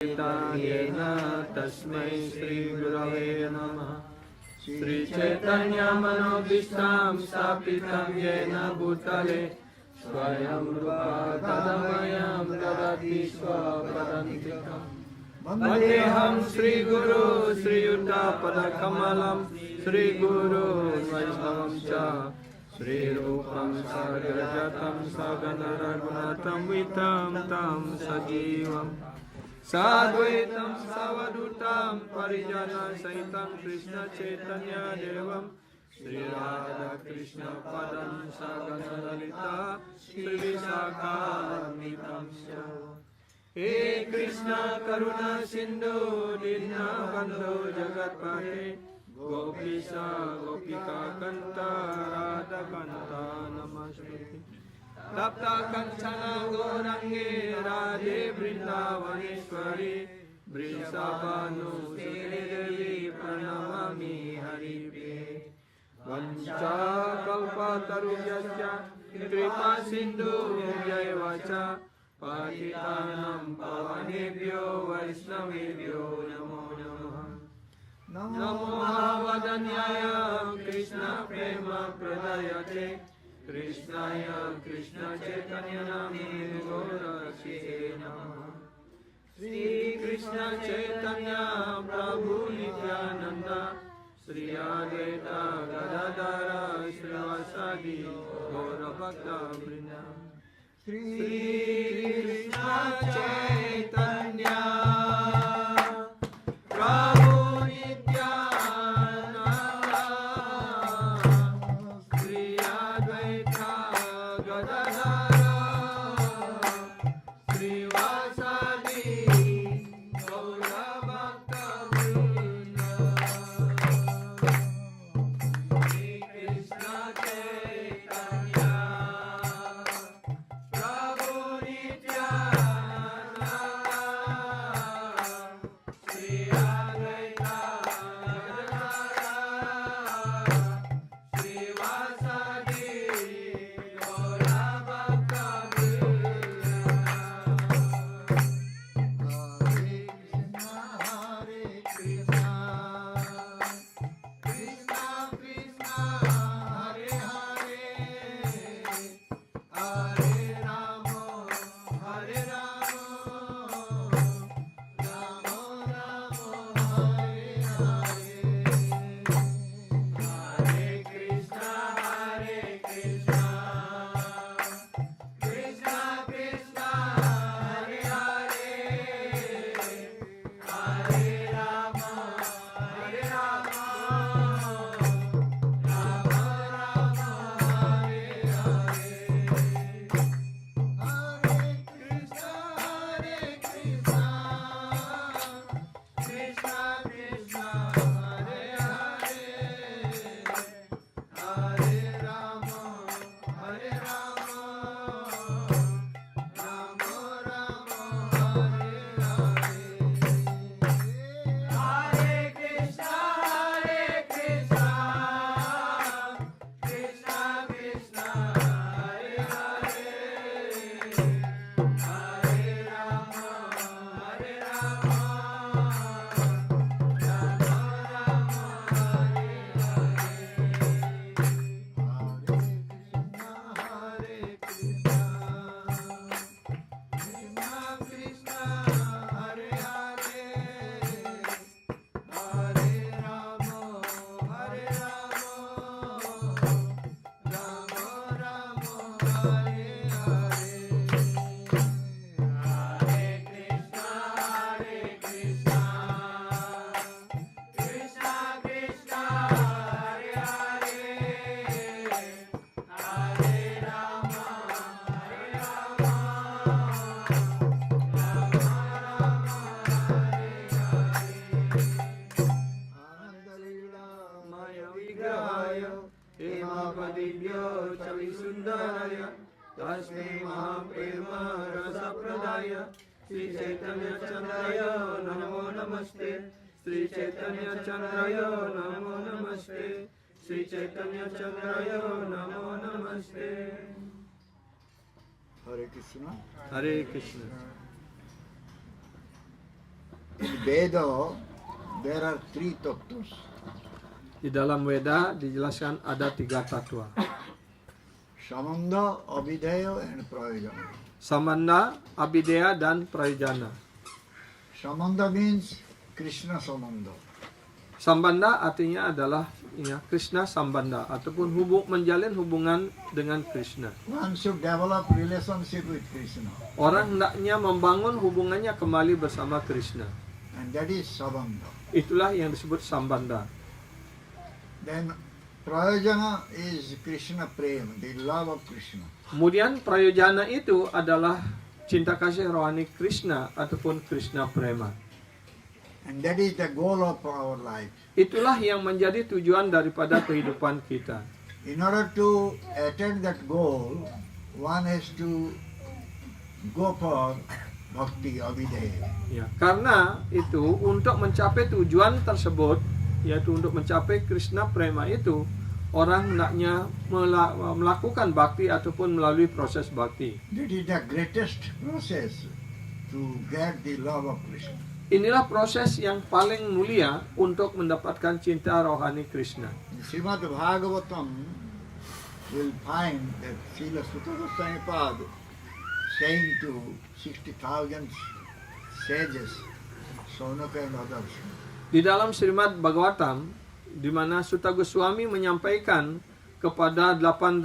येन तस्मै श्री गुरवे नमः। श्री चैतन्य मनोभीष्टं स्थापितं येन भूतले स्वयं रूपा तदमयं ददाति स्वपदान्तिकम्। वन्देऽहं श्रीगुरो श्रीयुतापदकमलं श्रीगुरो वैष्णवं च श्रीरूपं साग्रजातं सगण रघुनाथं वितं तं सजीवम् साद्वैतं सावधूतं परिजनसहितं कृष्ण चैतन्य देवं श्रीराधाकृष्णपदं सगण ललिता श्रीविशाखान्वितं च। हे कृष्ण करुणा सिंधु दीनबंधो जगत्पते गोपीश गोपिका कांत राधा कांत नमस्ते। तप्त कंचन गौरांगे राधे वृंदावनेश्वरी वृषभानुसुते देवी प्रणमामि हरिप्रिये। वंशाकल्पतरुभ्यश्च कृपा सिन्धुभ्यैव च पतितानां पावनेभ्यो वैष्णवेभ्यो नमो नमः। नमो महावदन्याय कृष्ण प्रेम प्रदायते कृष्णाय कृष्ण चैतन्य नामिने गौरक्षिते नमः। श्री कृष्ण चैतन्य प्रभु नित्यानंद श्री अद्वैत गदाधर श्रीवासादि गौरभक्तवृंद। श्री कृष्ण चैतन्य प्रभु नित्यानंद श्री अद्वैत गदाधर श्रीवासादि गौरभक्तवृंद। श्री कृष्ण चैतन्य प्रभु नित्यानंद श्री अद्वैत गदाधर श्रीवासादि तस्मै महाप्रेमरसप्रदाय श्री चैतन्य चंद्राय नमो नमस्ते। श्री चैतन्य चंद्राय नमो नमस्ते। श्री चैतन्य चंद्राय नमो नमस्ते। हरे कृष्ण हरे Krishna. Veda, there are 3 tattvas. Di dalam Weda dijelaskan ada 3 tatwa. Samanda, Abhideya and Prayojana. Samanda, Abhideya, dan Prayojana. Samanda means Krishna Samanda. Sambanda artinya adalah Krishna Sambanda ataupun menjalin hubungan dengan Krishna. One should develop relationship with Krishna. Orang hendaknya membangun hubungannya kembali bersama Krishna. And that is Sabanda. Itulah yang disebut Sambanda. Then Prayojana is Krishna Prema, the love of Krishna. Kemudian Prayojana itu adalah cinta kasih rohani Krishna ataupun Krishna Prema. And that is the goal of our life. Itulah yang menjadi tujuan daripada kehidupan kita. In order to attain that goal, one has to go for bhakti, abhideya. Ya, karena itu untuk mencapai tujuan tersebut, yaitu untuk mencapai Krishna Prema itu, orang hendaknya melakukan bakti ataupun melalui proses bakti. That is the greatest process to get the love of Krishna. Inilah proses yang paling mulia untuk mendapatkan cinta rohani Krishna. In Srimad Bhagavatam, will find that Srila Sutta Goswami Pada saying to 60,000 sages, Saunaka and others, Di dalam Srimad Bhagavatam, di mana Sutta Goswami menyampaikan kepada 8.000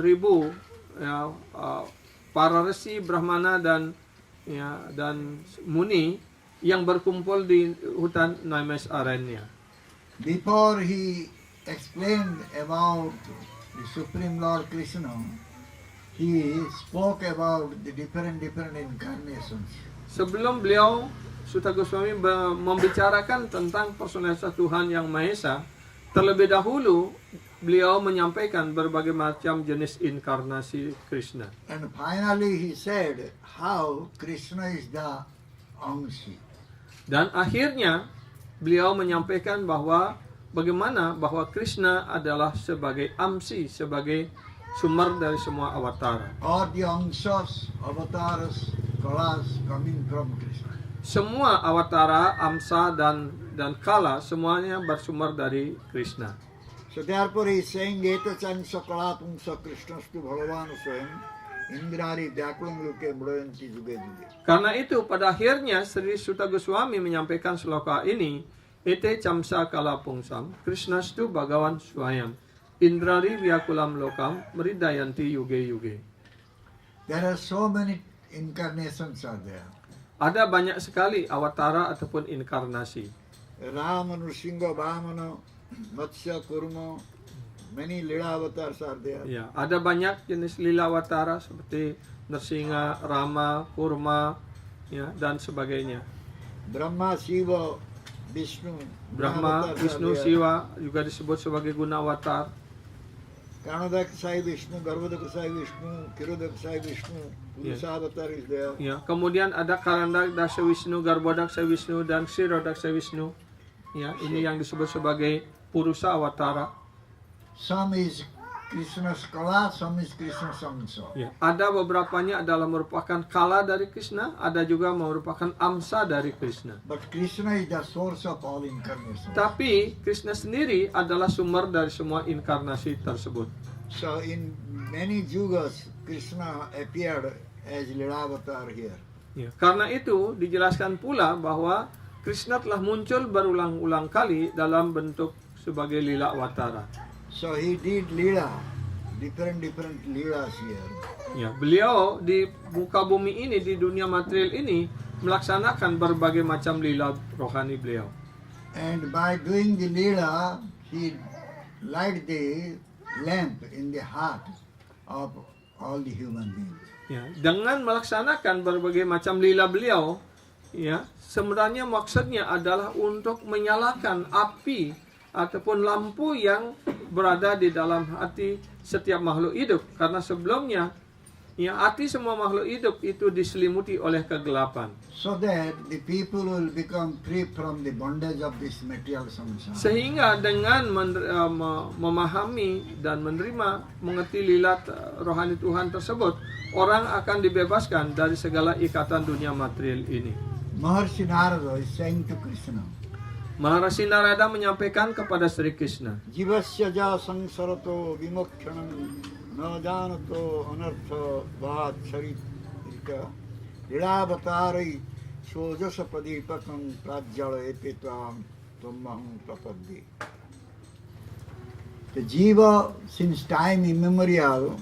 para resi, brahmana dan muni yang berkumpul di hutan Naimisaranya. before he explained about the Supreme Lord Krishna, he spoke about the different incarnations. Sebelum beliau, Sutta Goswami membicarakan tentang personalitas Tuhan Yang Maha Esa, terlebih dahulu beliau menyampaikan berbagai macam jenis inkarnasi Krishna. And finally he said how Krishna is the Amsi. Dan akhirnya beliau menyampaikan bagaimana Krishna adalah sebagai Amsi, sebagai sumber dari semua avatara. All the Amsas, avatars, kalas coming from Krishna. Semua avatara, amsa dan kala semuanya bersumber dari Krishna. So therefore he is saying Eta Chansa Kalapungsa Krishnastu Bhagavan Swayam Indrari Vyakulam Luke Murayanti Juge Juge. Karena itu pada akhirnya Sri Sutta Goswami menyampaikan sloka ini, Ete Chamsa Kalapungsam Krishnastu Bhagavan Swayam Indrari Vyakulam Lokam Mridayanti Yuge Yuge. There are so many incarnations are there. Ada banyak sekali awatara ataupun inkarnasi. Rama, Nrsimha, Vamana, Matsya, Kurma, many Lila avatars are there. Ya, ada banyak jenis lila awatara seperti Nrsimha, Rama, Kurma, ya, dan sebagainya. Brahma, Shiva, Vishnu. Brahma, avatars Vishnu, are there. Shiva juga disebut sebagai guna avatar. Kanadakasai Vishnu, Garbhodakasai Vishnu, Kirodakasai Vishnu, Purusa avatar is there. Ya, kemudian ada Karandaksa Wisnu, Garbhodaksa Wisnu, dan Kshirodaksa Wisnu. Ya, ini yang disebut sebagai Purusa Awatara. Some is Krishna's Kala, some is Krishna's Amsa. Ya, ada beberapanya adalah merupakan kala dari Krishna, ada juga merupakan amsa dari Krishna. But Krishna is the source of all incarnations. Tapi Krishna sendiri adalah sumber dari semua inkarnasi tersebut. So in many yugas, Krishna appeared as Lila avatar here. Ya, karena itu dijelaskan pula bahwa Krishna telah muncul berulang-ulang kali dalam bentuk sebagai lila awatara. So he did Lila, different Lilas here. Ya, beliau di muka bumi ini, di dunia material ini melaksanakan berbagai macam lila rohani beliau. And by doing the Lila, he light the lamp in the heart of all the human beings. Ya, dengan melaksanakan berbagai macam lila beliau, ya, sebenarnya maksudnya adalah untuk menyalakan api ataupun lampu yang berada di dalam hati setiap makhluk hidup. Karena sebelumnya, ya, hati semua makhluk hidup itu diselimuti oleh kegelapan. So that the people will become free from the bondage of this material samsara. Sehingga dengan memahami dan mengerti lila rohani Tuhan tersebut, orang akan dibebaskan dari segala ikatan dunia material ini. Maharshi Narada is saying to Krishna, Maharishi Narada menyampaikan kepada Sri Krishna, Jivasya ja sangsarato vimokshanam na janato anartha vaat sarita lilabatarai sojasa pradipakam prajjala epitvam tammaham prapaddi. The Jiva, since time immemorial,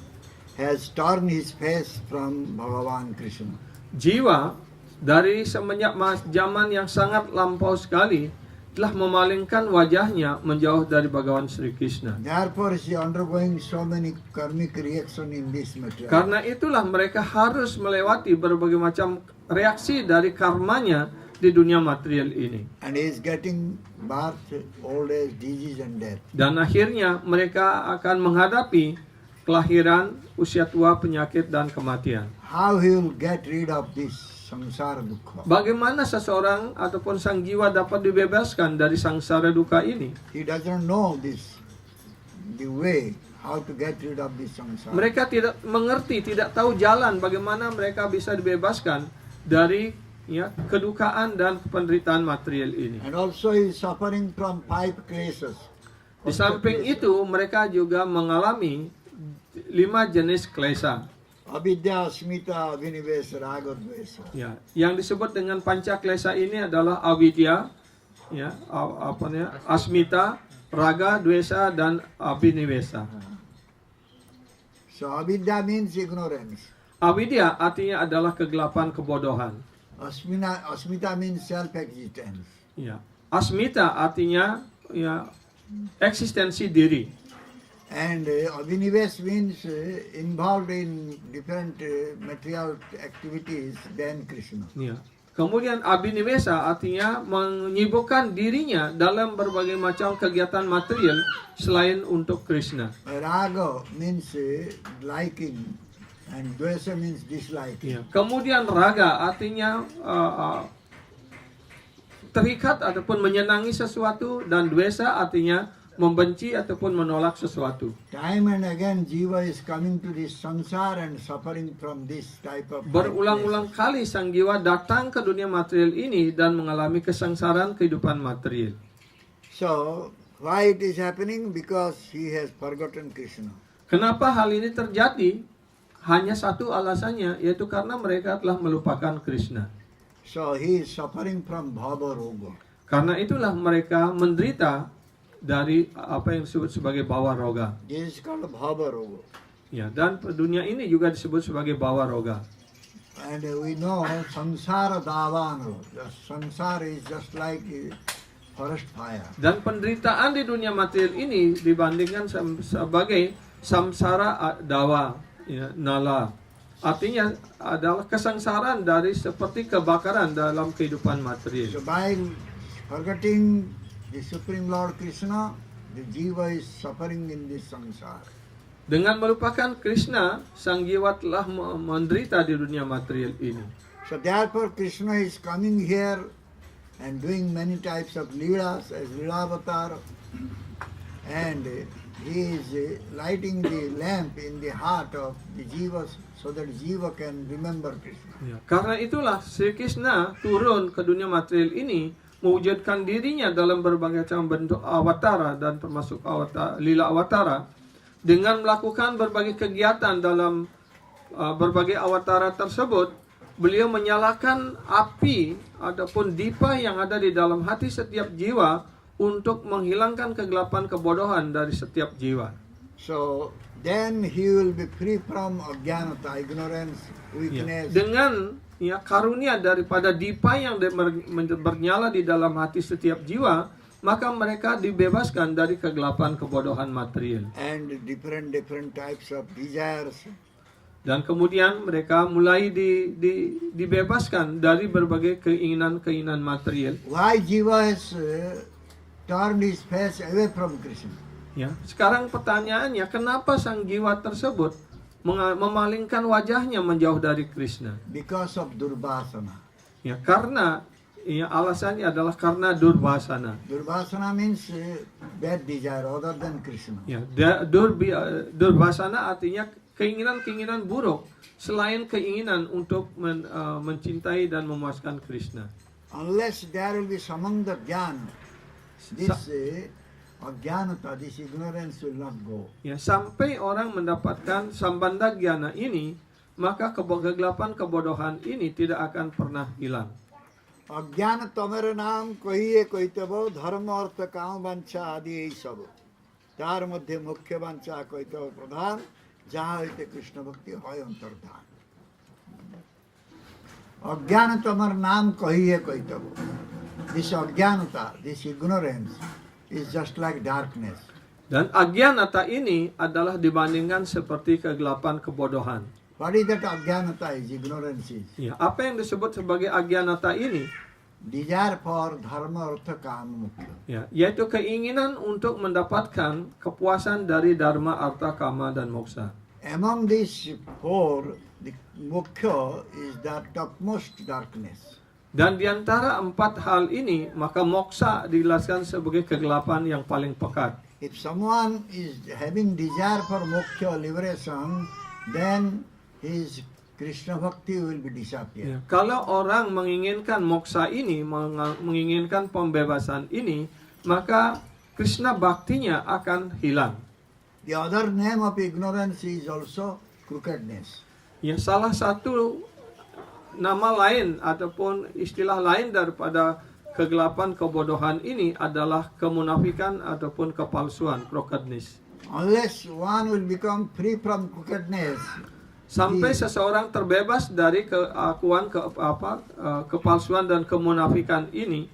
has torn his face from Bhagavan Krishna. jiwa dari semenjak zaman yang sangat lampau sekali telah memalingkan wajahnya menjauh dari Bhagawan Sri Krishna. Therefore, she is undergoing so many karmic reaction in this material. Karena itulah mereka harus melewati berbagai macam reaksi dari karmanya di dunia material ini. And he is getting birth, old age, disease and death. Dan akhirnya mereka akan menghadapi kelahiran, usia tua, penyakit, dan kematian. How he will get rid of this samsara dukkha? Bagaimana seseorang ataupun sang jiwa dapat dibebaskan dari sangsara duka ini? He doesn't know this, the way how to get rid of this samsara. Mereka tidak mengerti, tidak tahu jalan bagaimana mereka bisa dibebaskan dari kedukaan dan penderitaan material ini. And also he is suffering from 5 kleshas. Di samping itu mereka juga mengalami 5 jenis klesa. Avidya, Asmita, Vinivesa, Raga, Dvesa. Ya, yang disebut dengan panca klesa ini adalah avidya, asmita, raga, dvesa, dan abhinivesa. So avidya means ignorance. Avidya artinya adalah kegelapan, kebodohan. Asmita means self-existence. Ya, asmita artinya eksistensi diri. And Abhinivesh means involved in different material activities than Krishna. Ya. Kemudian abhinivesa artinya menyibukkan dirinya dalam berbagai macam kegiatan material selain untuk Krishna. Raga means liking and Dvesa means disliking. Ya. Kemudian raga artinya terikat ataupun menyenangi sesuatu, dan dvesa artinya membenci ataupun menolak sesuatu. Time and again jiva is coming to this samsara and suffering from this type of Berulang-ulang kali sang jiwa datang ke dunia material ini dan mengalami kesengsaraan kehidupan material. So why it is happening? Because he has forgotten Krishna. Kenapa hal ini terjadi? Hanya satu alasannya, yaitu karena mereka telah melupakan Krishna. So he is suffering from bhava roga. Karena itulah mereka menderita dari apa yang disebut sebagai bhava roga. This is called bhava roga. Ya, dan dunia ini juga disebut sebagai bhava roga. And we know samsara davano. The samsara is just like a forest fire. Dan penderitaan di dunia material ini dibandingkan sebagai samsara dawa, nala. Artinya adalah kesengsaraan dari seperti kebakaran dalam kehidupan material. So by forgetting the Supreme Lord Krishna, the jiva is suffering in this samsara. Dengan melupakan Krishna, sang jiwa telah menderita di dunia material ini. So therefore Krishna is coming here and doing many types of leelas as Leelavatar, and he is lighting the lamp in the heart of the jiva so that jiva can remember Krishna. Ya, karena itulah Sri Krishna turun ke dunia material ini, mewujudkan dirinya dalam berbagai macam bentuk awatara dan termasuk lila awatara, dengan melakukan berbagai kegiatan dalam berbagai awatara tersebut. Beliau menyalakan api ataupun dipa yang ada di dalam hati setiap jiwa untuk menghilangkan kegelapan, kebodohan dari setiap jiwa. So then he will be free from ajnanata, ignorance, weakness. Dengan karunia daripada dipa yang bernyala di dalam hati setiap jiwa, maka mereka dibebaskan dari kegelapan, kebodohan material. And different types of desires. Dan kemudian mereka mulai dibebaskan dari berbagai keinginan-keinginan material. Why jiva has turned his face away from Krishna? Ya, sekarang pertanyaannya, kenapa sang jiwa tersebut memalingkan wajahnya menjauh dari Krishna? Because of Durvasana. Ya, karena alasannya adalah karena Durvasana. Durvasana means bad desire other than Krishna. Ya, Durvasana artinya keinginan-keinginan buruk selain keinginan untuk mencintai dan memuaskan Krishna. unless there will be samanda gyan, this ajnanata, this ignorance will not go. Ya, sampai orang mendapatkan sambandha gyana ini, maka kegelapan kebodohan ini tidak akan pernah hilang. अज्ञान तमेर नाम कहिए कहितब धर्म अर्थ काम वांछा आदि यही सब तार मध्य मुख्य वांछा कहितब प्रधान जहाँ हईते कृष्ण भक्ति है अंतर्धान अज्ञान तमेर नाम कहिए कहितब दिस अज्ञानता this ignorance is just like darkness. Dan agyanata ini adalah dibandingkan seperti kegelapan kebodohan. What is that अज्ञानता is ignorance is? Ya, apa yang disebut sebagai agyanata ini? Desire for dharma artha kama mukhya. Ya, yaitu keinginan untuk mendapatkan kepuasan dari dharma, artha, kama, dan moksha. Among these four, the mukhya is the topmost darkness. Dan di antara 4 hal ini, maka moksha dijelaskan sebagai kegelapan yang paling pekat. If someone is having desire for moksha liberation, then his Krishna bhakti will be disappear. Ya, kalau orang menginginkan moksha ini, menginginkan pembebasan ini, maka Krishna baktinya akan hilang. The other name of ignorance is also crookedness. Ya, salah satu nama lain ataupun istilah lain daripada kegelapan kebodohan ini adalah kemunafikan ataupun kepalsuan, crookedness. Unless one will become free from crookedness, Sampai seseorang terbebas dari keakuan kepalsuan dan kemunafikan ini,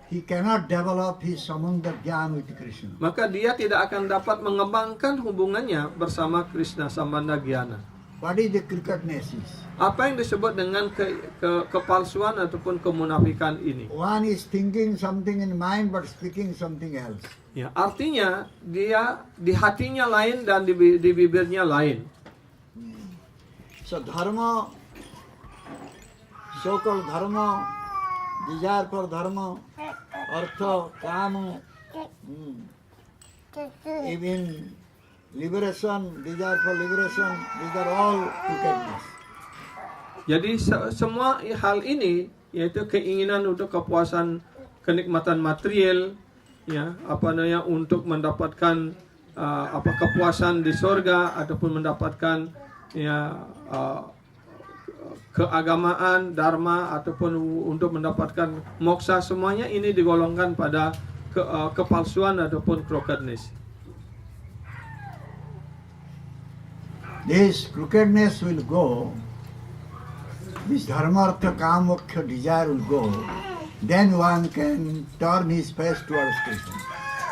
he cannot develop his samanda gyan with Krishna. maka dia tidak akan dapat mengembangkan hubungannya bersama Krishna Sambandha Gyana. What is the crookedness is? Apa yang disebut dengan kepalsuan ataupun kemunafikan ini? One is thinking something in mind but speaking something else. Ya, artinya dia di hatinya lain dan di bibirnya lain. So dharma, so-called dharma, desire for dharma, artha, kama, even liberation, desire for liberation, these are all crookedness. Jadi semua hal ini, yaitu keinginan untuk kepuasan kenikmatan material, ya, untuk mendapatkan kepuasan di surga ataupun mendapatkan keagamaan, dharma ataupun untuk mendapatkan moksha, semuanya ini digolongkan pada kepalsuan ataupun crookedness. This crookedness will go, this dharma, artha, kama, moksha desire will go, then one can turn his face towards Krishna.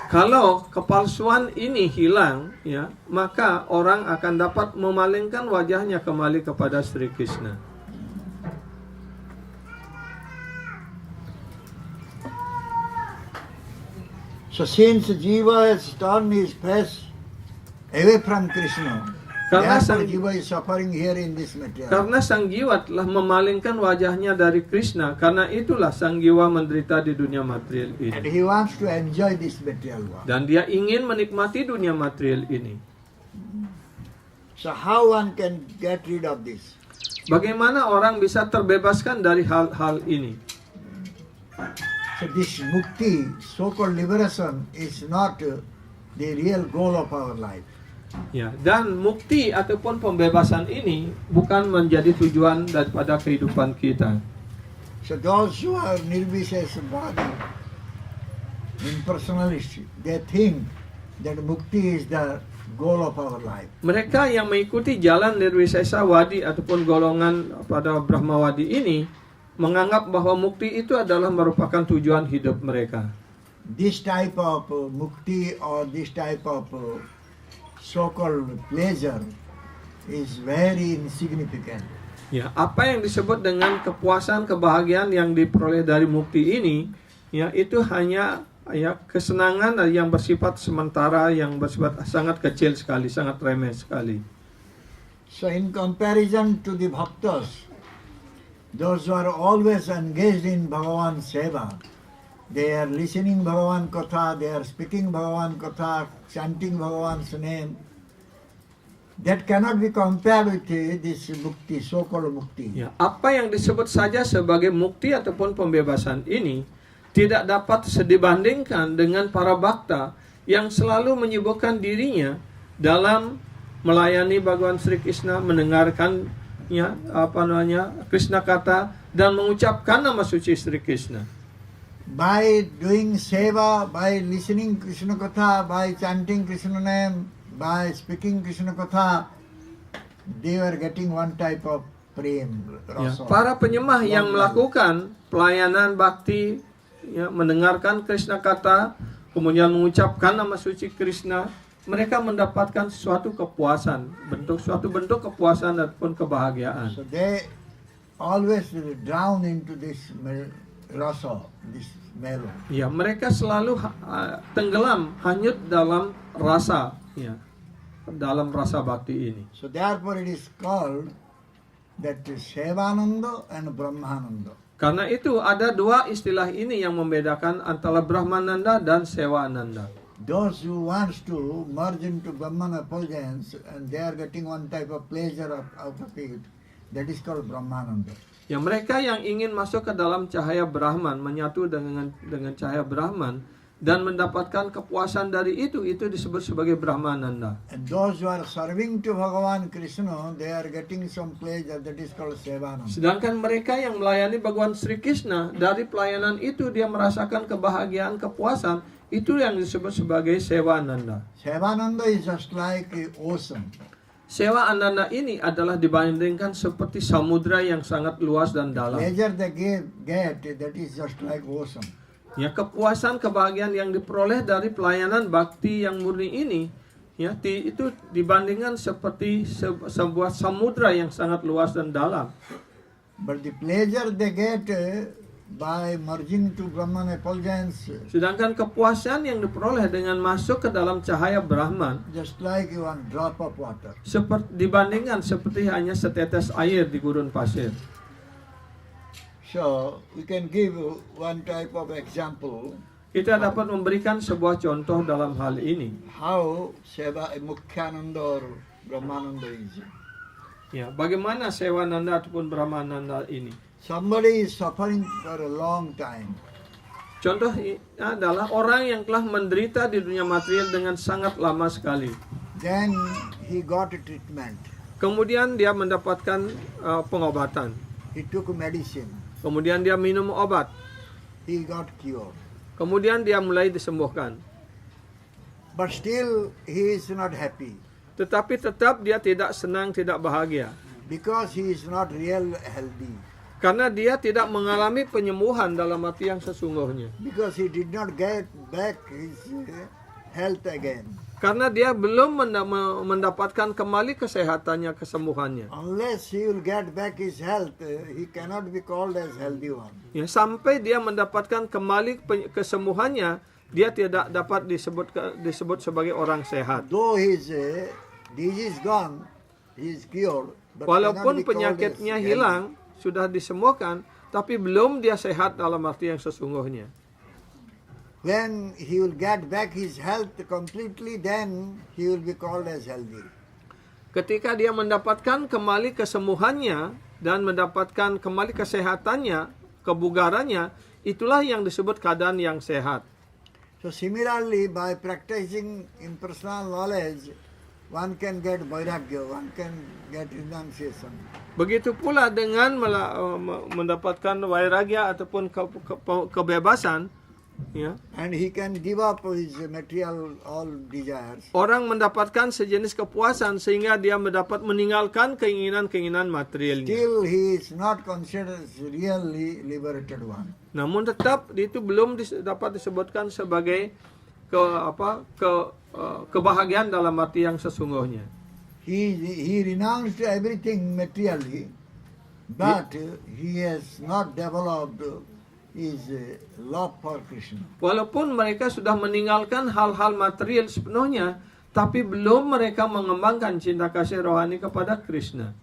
Kalau kepalsuan ini hilang, ya, maka orang akan dapat memalingkan wajahnya kembali kepada Sri Krishna. So since Jiva has turned his face away from Krishna, Karena therefore sang- Jiva is suffering here in this material. Karena sang jiwa telah memalingkan wajahnya dari Krishna, karena itulah sang jiwa menderita di dunia material And ini. he wants to enjoy this material world. Dan dia ingin menikmati dunia material ini. So how one can get rid of this? Bagaimana orang bisa terbebaskan dari hal-hal ini? So this mukti, so-called liberation, is not the real goal of our life. Ya, dan mukti ataupun pembebasan ini bukan menjadi tujuan daripada kehidupan kita. So those who are nirvishesha body, impersonalists, they think that mukti is the goal of our life. Mereka yang mengikuti jalan Nirwisesa Wadi ataupun golongan pada Brahmawadi ini menganggap bahwa mukti itu adalah merupakan tujuan hidup mereka. This type of mukti or this type of so-called pleasure is very insignificant. Ya, apa yang disebut dengan kepuasan, kebahagiaan yang diperoleh dari mukti ini, ya, itu hanya kesenangan yang bersifat sementara, yang bersifat sangat kecil sekali, sangat remeh sekali. So in comparison to the bhaktas, those who are always engaged in Bhagavan Seva, they are listening Bhagavan Katha, they are speaking Bhagavan Katha, chanting Bhagavan's name. That cannot be compared with this mukti, so-called mukti. Ya, apa yang disebut saja sebagai mukti ataupun pembebasan ini tidak dapat dibandingkan dengan para bhakta yang selalu menyibukkan dirinya dalam melayani Bhagawan Sri Krishna, mendengarkan Krishna kata dan mengucapkan nama suci Sri Krishna. By doing seva, by listening Krishna Katha, by chanting Krishna name, by speaking Krishna Katha, they were getting one type of prem, Ya, rasa. para penyembah yang melakukan pelayanan bakti, mendengarkan Krishna kata, kemudian mengucapkan nama suci Krishna, mereka mendapatkan suatu kepuasan, suatu bentuk kepuasan ataupun kebahagiaan. So they always drown into this rasa, this mellow. Ya, mereka selalu tenggelam, hanyut dalam rasa, dalam rasa bakti ini. So therefore it is called that Sevananda and Brahmananda. Karena itu ada dua istilah ini yang membedakan antara Brahmananda dan Sewananda. Those who wants to merge into Brahman effulgence and they are getting one type of pleasure out of it, that is called Brahmananda. Ya, mereka yang ingin masuk ke dalam cahaya Brahman, menyatu dengan cahaya Brahman dan mendapatkan kepuasan dari itu disebut sebagai Brahmananda. And those who are serving to Bhagavan Krishna, they are getting some pleasure, that is called Sevananda. Sedangkan mereka yang melayani Bhagawan Sri Krishna, dari pelayanan itu dia merasakan kebahagiaan, kepuasan, itu yang disebut sebagai Sewananda. Sevananda is just like a ocean. Sewa Ananda ini adalah dibandingkan seperti samudra yang sangat luas dan dalam. Pleasure they get, that is just like ocean. Ya, kepuasan, kebahagiaan yang diperoleh dari pelayanan bakti yang murni ini, itu dibandingkan seperti sebuah samudra yang sangat luas dan dalam. But the pleasure they get by merging to Brahman effulgence, Sedangkan kepuasan yang diperoleh dengan masuk ke dalam cahaya Brahman, just like one drop of water. dibandingkan seperti hanya setetes air di gurun pasir. So we can give one type of example Kita dapat memberikan sebuah contoh dalam hal ini. how Seva Mukhyananda or Brahmananda is. Ya, bagaimana Sewananda ataupun Brahmananda ini? Somebody is suffering for a long time. Contoh adalah orang yang telah menderita di dunia material dengan sangat lama sekali. Then he got a treatment. Kemudian dia mendapatkan pengobatan. He took medicine. Kemudian dia minum obat. He got cured. Kemudian dia mulai disembuhkan. But still he is not happy Tetapi tetap dia tidak senang, tidak bahagia. because he is not real healthy. Karena dia tidak mengalami penyembuhan dalam arti yang sesungguhnya. Because he did not get back his health again. Karena dia belum mendapatkan kembali kesehatannya, kesembuhannya. Unless he will get back his health, he cannot be called as healthy one. Ya, sampai dia mendapatkan kembali kesembuhannya, dia tidak dapat disebut sebagai orang sehat. Though his disease gone, he is cured. But Walaupun cannot be called penyakitnya as healthy. hilang, sudah disembuhkan, tapi belum dia sehat dalam arti yang sesungguhnya. When he will get back his health completely, then he will be called as healthy. Ketika dia mendapatkan kembali kesembuhannya dan mendapatkan kembali kesehatannya, kebugarannya, itulah yang disebut keadaan yang sehat. So similarly, by practicing impersonal knowledge, one can get vairagya, one can get renunciation. Begitu pula dengan mendapatkan vairagya ataupun kebebasan, ya, And he can give up his material all desires. orang mendapatkan sejenis kepuasan sehingga dia mendapat meninggalkan keinginan-keinginan materialnya. Still he is not considered as really liberated one. Namun tetap itu belum dapat disebutkan sebagai kebahagiaan dalam arti yang sesungguhnya. He renounced everything materially, but he has not developed his love for Krishna. Walaupun mereka sudah meninggalkan hal-hal material sepenuhnya, tapi belum mereka mengembangkan cinta kasih rohani kepada Krishna.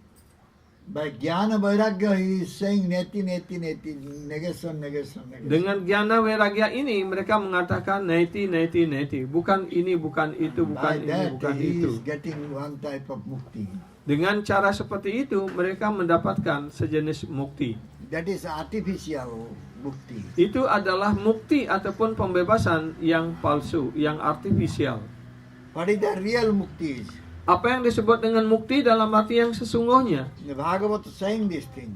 By Jnana Vairagya, he is saying neti, neti, neti, negation, negation, negation. Dengan Jnana Vairagya ini mereka mengatakan neti, neti, neti. Bukan ini, bukan itu, bukan By ini, that, bukan he itu. is getting one type of mukti. Dengan cara seperti itu mereka mendapatkan sejenis mukti. That is artificial mukti. Itu adalah mukti ataupun pembebasan yang palsu, yang artifisial. What is the real mukti? Apa yang disebut dengan mukti dalam arti yang sesungguhnya? The Bhagavata saying this thing.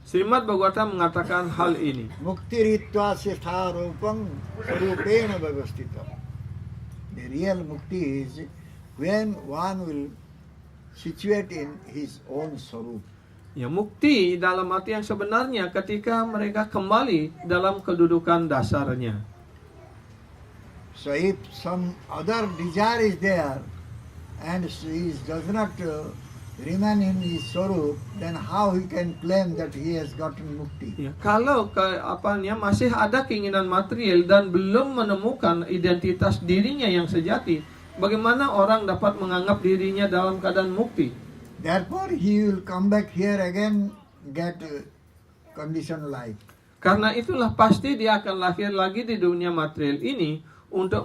Srimad Bhagavatam mengatakan hal ini. Mukti ritva sitha rupam sarupena bhavastita. The real mukti is when one will situate in his own sarup. Ya, mukti dalam arti yang sebenarnya ketika mereka kembali dalam kedudukan dasarnya. So if some other desire is there and he does not remain in his sarup, then how he can claim that he has gotten mukti? Ya, kalau masih ada keinginan material dan belum menemukan identitas dirinya yang sejati, bagaimana orang dapat menganggap dirinya dalam keadaan mukti? Therefore he will come back here again, get conditioned life. Karena itulah pasti dia akan lahir lagi di dunia material ini untuk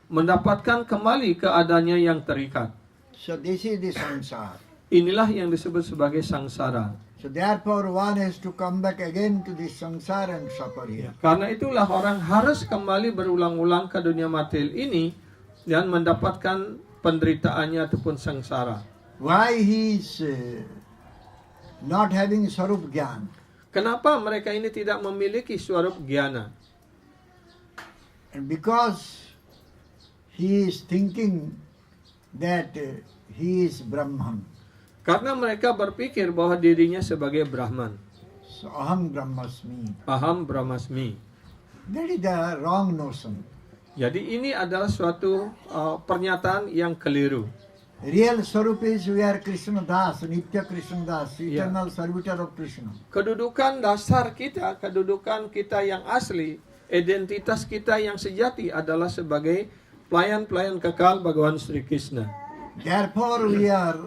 mendapatkan kembali keadaannya yang terikat. So this is the samsara. Inilah yang disebut sebagai sangsara. So therefore one has to come back again to this samsara and suffer here. Karena itulah orang harus kembali berulang-ulang ke dunia material ini dan mendapatkan penderitaannya ataupun sangsara. Why he is not having sarup gyan? Kenapa mereka ini tidak memiliki swarup gyana? And because he is thinking that he is Brahman. Karena mereka berpikir bahwa dirinya sebagai Brahman. So aham brahmasmi. Aham brahmasmi. That is the wrong notion. Jadi ini adalah suatu pernyataan yang keliru. Real sarup is we are Krishna Das, Nitya Krishna Das, eternal servitor of Krishna. Kedudukan dasar kita, kedudukan kita yang asli, identitas kita yang sejati adalah sebagai pelayan-pelayan kekal Bhagawan Sri Krishna. Therefore we are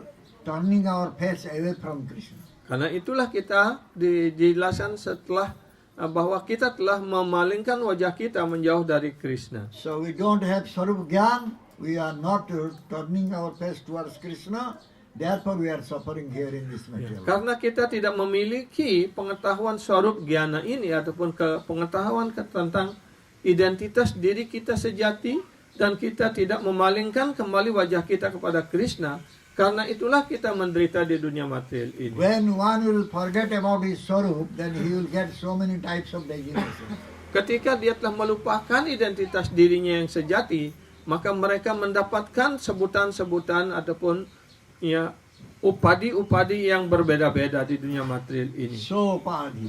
turning our face away from Krishna. Karena itulah kita dijelaskan setelah bahwa kita telah memalingkan wajah kita menjauh dari Krishna. So we don't have sarup gyan, we are not turning our face towards Krishna, therefore we are suffering here in this material. Karena kita tidak memiliki pengetahuan swarup gyana ini ataupun pengetahuan tentang identitas diri kita sejati dan kita tidak memalingkan kembali wajah kita kepada Krishna, karena itulah kita menderita di dunia material ini. When one will forget about his sarup, then he will get so many types of designation. Ketika dia telah melupakan identitas dirinya yang sejati, maka mereka mendapatkan sebutan-sebutan ataupun ya upadi-upadi yang berbeda-beda di dunia material ini. So upadhi.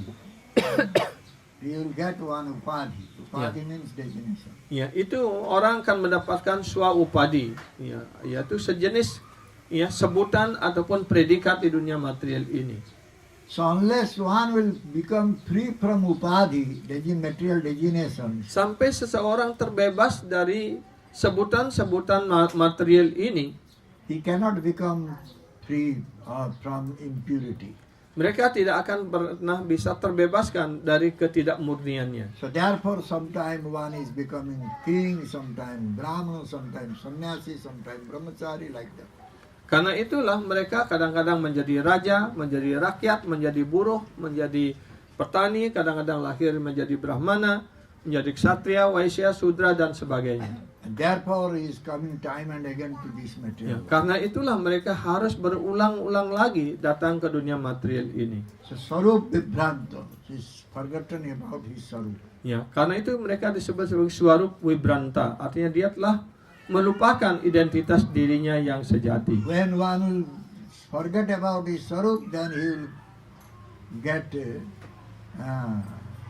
You will get one upadhi. Upadhi means designation. Ya, itu orang akan mendapatkan swa upadi. Ya, yaitu sejenis ya sebutan ataupun predikat di dunia material ini. So unless one will become free from upadhi, material designation, Sampai seseorang terbebas dari sebutan-sebutan material ini, he cannot become free from impurity. mereka tidak akan pernah bisa terbebaskan dari ketidakmurniannya. So therefore sometimes one is becoming king, sometimes brahmana, sometimes sannyasi, sometimes brahmachari, like that. Karena itulah mereka kadang-kadang menjadi raja, menjadi rakyat, menjadi buruh, menjadi petani, kadang-kadang lahir menjadi brahmana, menjadi ksatria, waisya, sudra, dan sebagainya. And therefore he is coming time and again to this Ya, material. karena itulah mereka harus berulang-ulang lagi datang ke dunia material ini. So Sarup Vibhranta, he is forgotten about his Sarup. Ya, karena itu mereka disebut sebagai swarup wibranta, artinya dia telah melupakan identitas dirinya yang sejati. When one will forget about his Sarup, then he will get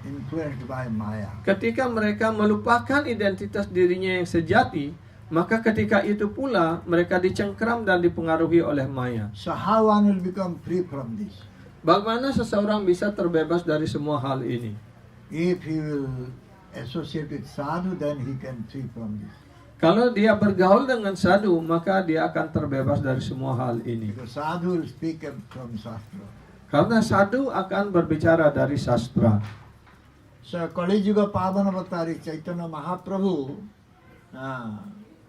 influenced by Maya. Ketika mereka melupakan identitas dirinya yang sejati, maka ketika itu pula mereka dicengkeram dan dipengaruhi oleh Maya. So how one will become free from this? Bagaimana seseorang bisa terbebas dari semua hal ini? If he will associate with sadhu, then he can free from this. Kalau dia bergaul dengan sadhu, maka dia akan terbebas dari semua hal ini. Because sadhu will speak from Shastra. Karena sadhu akan berbicara dari sastra. So Kali Yuga Pavanavatari Chaitanya Mahaprabhu,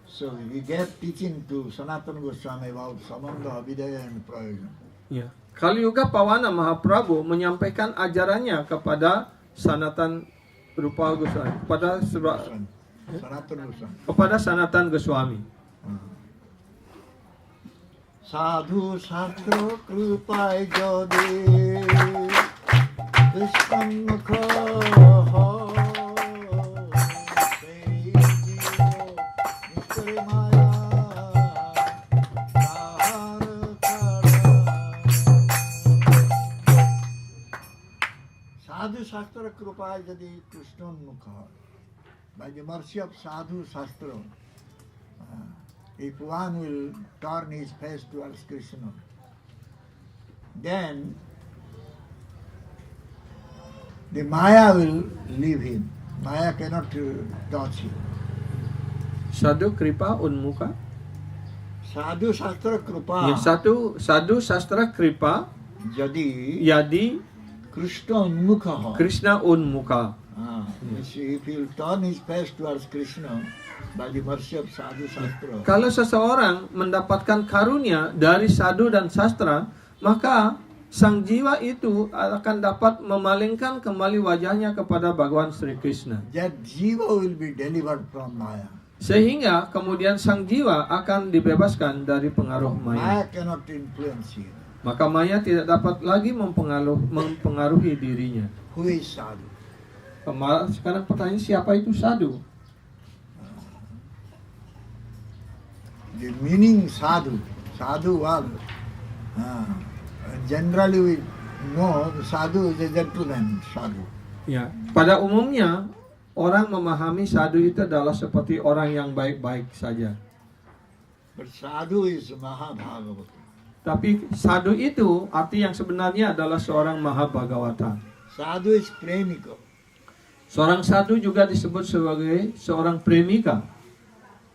so he gave teaching to Sanatana Goswami about Samanda, Abhidaya and Prayojan. Ya. Kali Yuga Pawana Mahaprabhu menyampaikan ajarannya kepada Sanatan Rupa Goswami, kepada Sanatan Goswami. Sadhu Shastra Krupaya Jodi Vishwamukha Sadhu Shastra Krupaya Jadi Krishnamukha. By the mercy of Sadhu Shastra, if one will turn his face towards Krishna, then the Maya will leave him. Maya cannot touch him. Sadhu Kripa Unmuka. Sadhu Shastra Krupa Ya, sadhu sastra kripa Jadi yadi Krishna Unmukha. Krishna Unmuka. If he will turn his face towards Krishna by the mercy of Sadhu Shastra, Kalau seseorang mendapatkan karunia dari sadhu dan sastra, maka sang jiwa itu akan dapat memalingkan kembali wajahnya kepada Bhagawan Sri Krishna. that jiva will be delivered from Maya. Sehingga kemudian sang jiwa akan dibebaskan dari pengaruh Maya maya. cannot influence him. Maka maya tidak dapat lagi mempengaruhi dirinya. Who is Sadhu? Sekarang pertanyaan, siapa itu sadhu? The meaning sadhu was, generally we know sadhu is a gentleman, sadhu. Ya, pada umumnya orang memahami sadhu itu adalah seperti orang yang baik-baik saja. But sadhu is Mahabhagavata. Tapi sadhu itu arti yang sebenarnya adalah seorang Mahabhagavata. Sadhu is premika. Seorang sadhu juga disebut sebagai seorang premika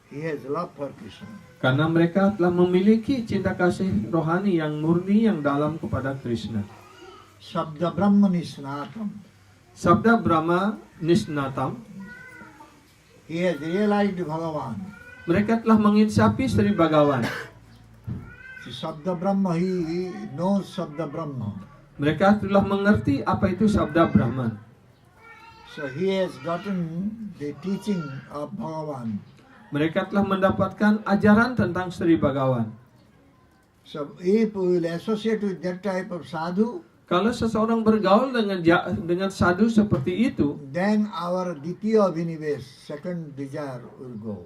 He has love for Krishna. karena mereka telah memiliki cinta kasih rohani yang murni yang dalam kepada Krishna. Sabda Brahma Nisnatam. Sabda Brahma Nisnatam. He has realized Bhagavan. Mereka telah menginsapi Sri Bhagawan. See, Sabda Brahma, he knows Sabda Brahma. Mereka telah mengerti apa itu Sabda Brahman. So he has gotten the teaching of Bhagavan. Mereka telah mendapatkan ajaran tentang Sri Bhagawan. So if we will associate with that type of sadhu, Kalau seseorang bergaul dengan sadhu seperti itu, then our Ditya Vinivesh, second desire, will go.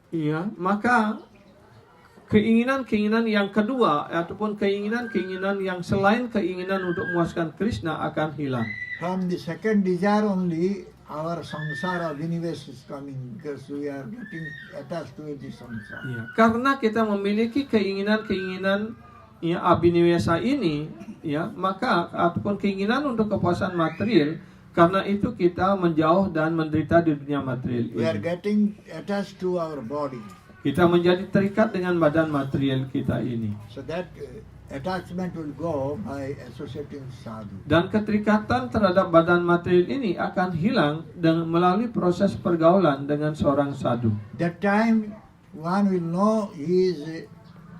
iya, maka keinginan-keinginan yang kedua ataupun keinginan-keinginan yang selain keinginan untuk memuaskan Krishna akan hilang. From the second desire only, our samsara Vinivesh is coming because we are getting attached to the samsara. Iya, karena kita memiliki keinginan-keinginan ya abhiniwesa ini, ya, maka ataupun keinginan untuk kepuasan material, karena itu kita menjauh dan menderita di dunia material We are ini. getting attached to our body. Kita menjadi terikat dengan badan material kita ini. So that attachment will go by associating sadhu. Dan keterikatan terhadap badan material ini akan hilang dengan melalui proses pergaulan dengan seorang sadhu. That time one will know he is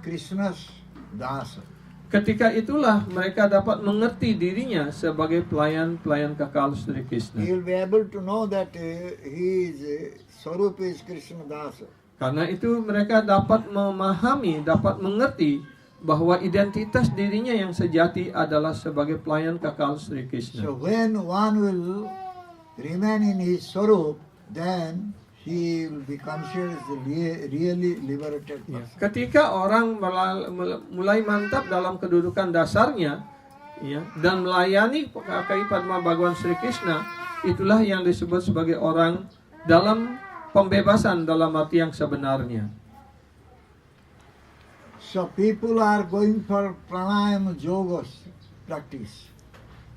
Krishna's dasa. Ketika itulah mereka dapat mengerti dirinya sebagai pelayan-pelayan kekal Sri He Krishna. will be able to know that he is Swarup is Krishna dasa. Karena itu mereka dapat memahami, dapat mengerti bahwa identitas dirinya yang sejati adalah sebagai pelayan kekal Sri So Krishna. when one will remain in his Swarup, then he will be considered as a really liberated Ya, person. ketika orang mulai mantap dalam kedudukan dasarnya, ya, dan melayani Kai Padma Bhagawan Sri Krishna, itulah yang disebut sebagai orang dalam pembebasan dalam arti yang sebenarnya. So people are going for pranayama yoga practice.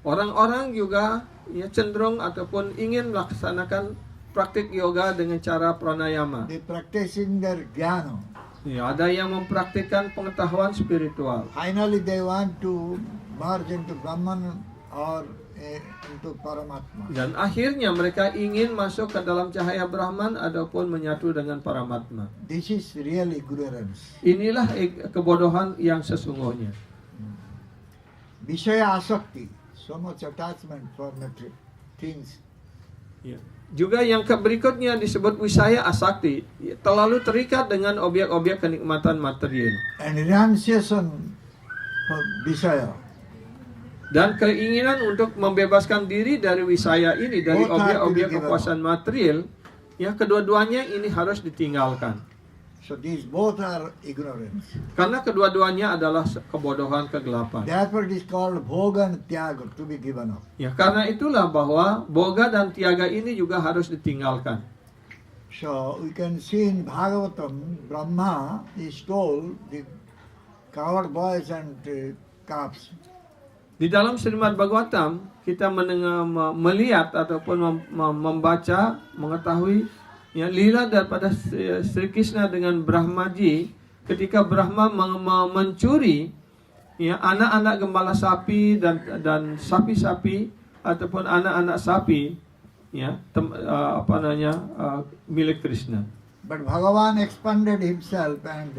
Orang-orang juga ya cenderung ataupun ingin melaksanakan praktik yoga dengan cara pranayama. They practicing their jnana. Ya, ada yang mempraktikkan pengetahuan spiritual. Finally, they want to merge into Brahman or into Paramatma. Dan akhirnya mereka ingin masuk ke dalam cahaya Brahman ataupun menyatu dengan Paramatma. This is real ignorance. Inilah kebodohan yang sesungguhnya. Vishaya asakti, so much attachment for material things. Ya. Juga yang berikutnya disebut wisaya asakti, terlalu terikat dengan objek-objek kenikmatan material. And renunciation for Vishaya. Dan keinginan untuk membebaskan diri dari wisaya ini, dari objek-objek kepuasan material, ya kedua-duanya ini harus ditinggalkan. So these both are ignorance. Karena kedua-duanya adalah kebodohan, kegelapan. Therefore it is called bhoga and tyaga, to be given up. Ya, karena itulah bahwa boga dan tiaga ini juga harus ditinggalkan. So we can see in Bhagavatam, Brahma is told the coward boys and calves. Di dalam Srimad Bhagavatam, kita melihat ataupun membaca, mengetahui ya, lila daripada Sri Krishna dengan Brahmaji ketika Brahma mencuri ya, anak-anak gembala sapi dan sapi-sapi ataupun anak-anak sapi ya, milik Krishna. But Bhagavan expanded himself and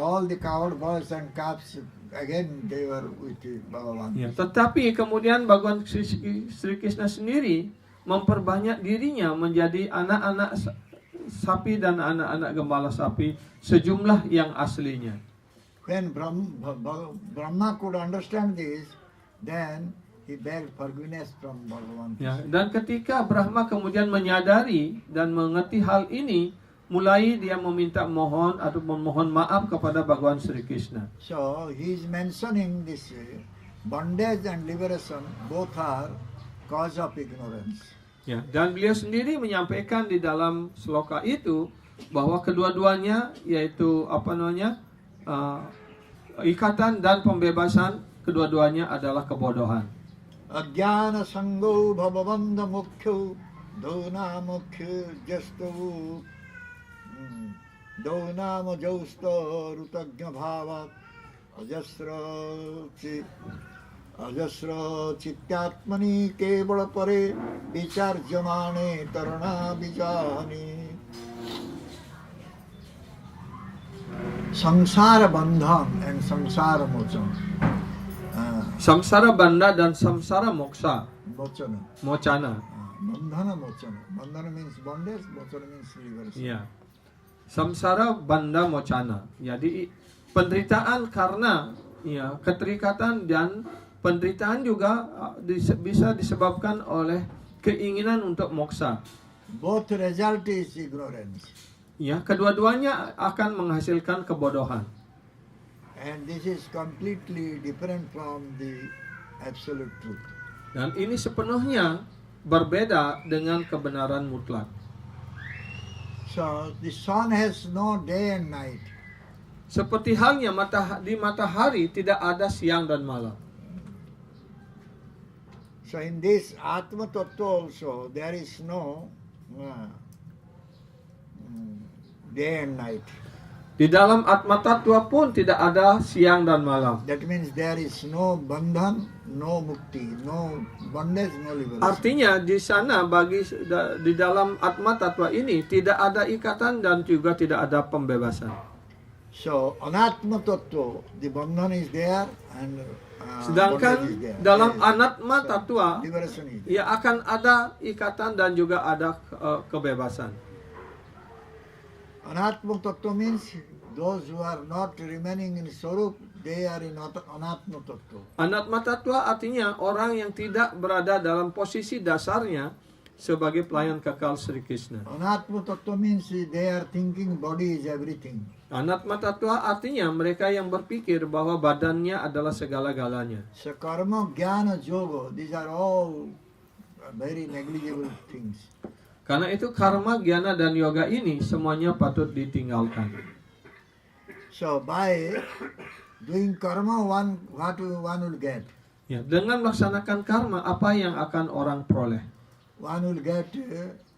all the coward boys and calves again they were with Bhagavan. Ya, tetapi kemudian Bhagawan Sri Krishna sendiri memperbanyak dirinya menjadi anak-anak sapi dan anak-anak gembala sapi sejumlah yang aslinya. When Brahma could understand this, then he begged forgiveness from Bhagavan. Ya, dan ketika Brahma kemudian menyadari dan mengerti hal ini, mulai dia meminta mohon atau memohon maaf kepada Bhagawan Sri Krishna. So he is mentioning this bondage and liberation both are cause of ignorance. Ya, dan beliau sendiri menyampaikan di dalam sloka itu bahwa kedua-duanya yaitu ikatan dan pembebasan kedua-duanya adalah kebodohan. Ajnana sanggo bhavavanda mukhyo dona mukhyo jasto dona mojosto rutagna bhavat ajasra chityatmani kevara pare vicharjamane tarana bijani. Samsara bandhan and samsara mochana. Samsara banda dan samsara moksa. Mochana. Mocana. Bandhana mochana. Bandhana means bondage, mochana means liberation. Ya. Samsara banda mocana. Jadi penderitaan karena ya keterikatan dan penderitaan juga bisa disebabkan oleh keinginan untuk moksa. Both result is ignorance. Ya, kedua-duanya akan menghasilkan kebodohan. And this is completely different from the absolute truth. Dan ini sepenuhnya berbeda dengan kebenaran mutlak. So the sun has no day and night. Seperti halnya di matahari tidak ada siang dan malam. So in this Atma Tattva also there is no day and night. Di dalam Atma Tattva pun tidak ada siang dan malam. That means there is no bandhan, no mukti, no bondage, no liberation. Artinya di sana di dalam Atma Tattva ini tidak ada ikatan dan juga tidak ada pembebasan. So Anatma Tattva, the bandhan is there and sedangkan bondage is there. dalam Yes. Anatma Tattva Liberation is there. ya akan ada ikatan dan juga ada kebebasan. Anatma Tattva means those who are not remaining in Swarup, they are in Anatma Tattva. Anatma Tattva artinya orang yang tidak berada dalam posisi dasarnya sebagai pelayan kekal Sri Krishna. Anatma Tattva means they are thinking body is everything. Anatma Tattva artinya mereka yang berpikir bahwa badannya adalah segala-galanya. So karma, jnana, yoga, these are all very negligible things. Karena itu karma, jnana, dan yoga ini semuanya patut ditinggalkan. So by doing karma, what one will get? Ya, dengan melaksanakan karma, apa yang akan orang peroleh? One will get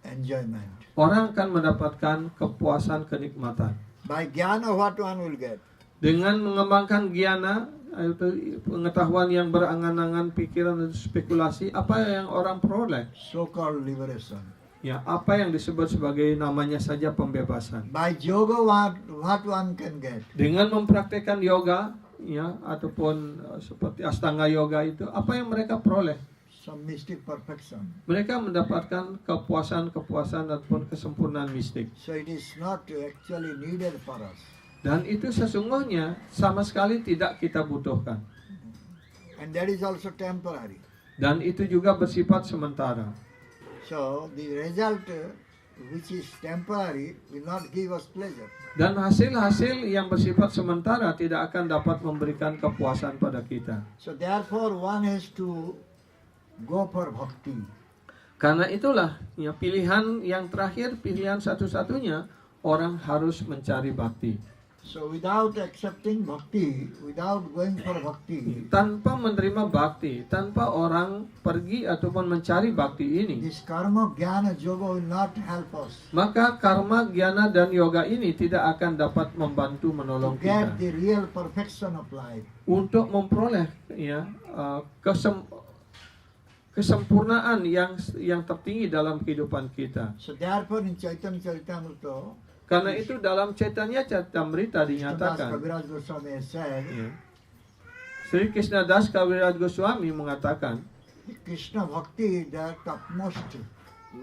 enjoyment. Orang akan mendapatkan kepuasan, kenikmatan. By jnana, what one will get? Dengan mengembangkan jnana, itu pengetahuan yang berangan-angan, pikiran dan spekulasi, apa yang orang peroleh? So-called liberation. Ya, apa yang disebut sebagai namanya saja pembebasan. By yoga, what one can get? Dengan mempraktekkan yoga, ya, ataupun seperti Astanga yoga itu, apa yang mereka peroleh? Some mystic perfection. Mereka mendapatkan kepuasan ataupun kesempurnaan mistik. So it is not actually needed for us. Dan itu sesungguhnya sama sekali tidak kita butuhkan. And that is also temporary. Dan itu juga bersifat sementara. So the result which is temporary will not give us pleasure. Dan hasil-hasil yang bersifat sementara tidak akan dapat memberikan kepuasan pada kita. So therefore one has to go for bhakti. Karena itulah ya, pilihan yang terakhir, pilihan satu-satunya, orang harus mencari bakti. So without accepting bhakti, without going for bhakti, Tanpa menerima bakti, tanpa orang pergi ataupun mencari bakti ini, this karma, jnana, yoga will not help us maka karma, jnana, dan yoga ini tidak akan dapat membantu to menolong get kita the real perfection of life. untuk memperoleh ya kesempurnaan yang tertinggi dalam kehidupan kita. So therefore in Chaitanya Charitamrita, Karena itu dalam Chaitanya Charitamrita Das dinyatakan, Kaviraj Goswami has said, ya, Sri Krishna Das Kaviraj Goswami mengatakan, Krishna Bhakti, the topmost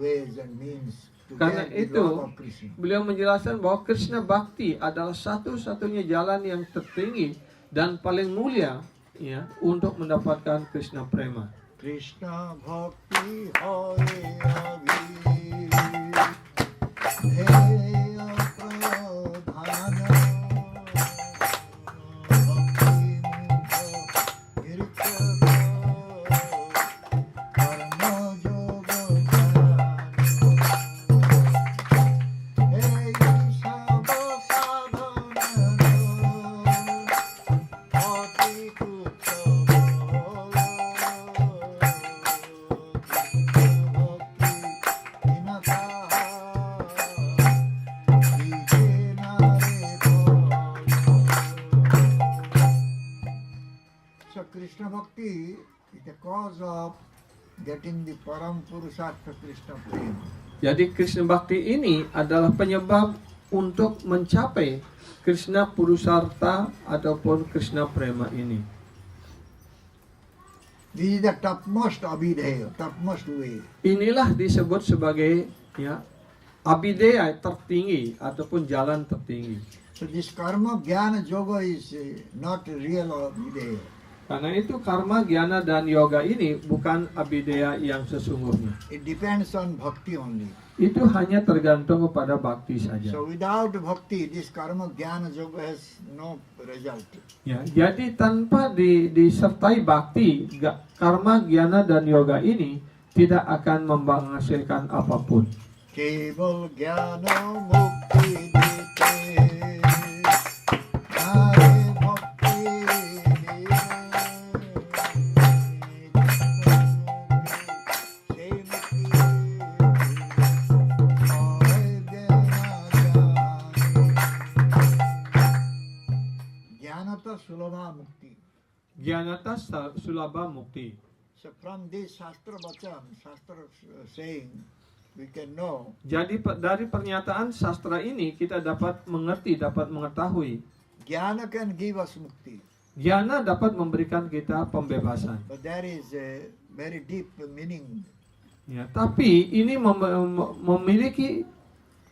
ways and means to karena get the itu love of Krishna. beliau menjelaskan bahwa Krishna Bhakti adalah satu-satunya jalan yang tertinggi dan paling mulia ya untuk mendapatkan Krishna Prema. Krishna Bhakti hoye abhi, heya pradhana, bhakti mukha irchata, karma yoga jnana, heya sabha sadhana, bhakti kucha So Krishna Bhakti is the cause of getting the Param Purushartha Krishna Prema. Jadi Krishna Bhakti ini adalah penyebab untuk mencapai Krishna Purusarta ataupun Krishna Prema ini. This is the topmost abhideya, topmost way. Inilah disebut sebagai ya abideya tertinggi ataupun jalan tertinggi. So this karma, jnana, yoga is not real abhideya. Karena itu karma, jnana, dan yoga ini bukan abideya yang sesungguhnya. It depends on bhakti only. Itu hanya tergantung kepada bakti saja. So without bhakti, this karma, jnana, yoga has no result. Ya, jadi tanpa disertai bakti, karma, jnana, dan yoga ini tidak akan menghasilkan apapun. Keval jnana mukti dite, nare bhakti Jnanata sulabha mukti. Jnanata sulabha mukti. So from this Shastra Vachan, Shastra saying, we can know Jadi dari pernyataan sastra ini kita dapat mengerti, dapat mengetahui. Jnana can give us mukti. Jnana dapat memberikan kita pembebasan. But there is a very deep meaning. Ya, tapi ini memiliki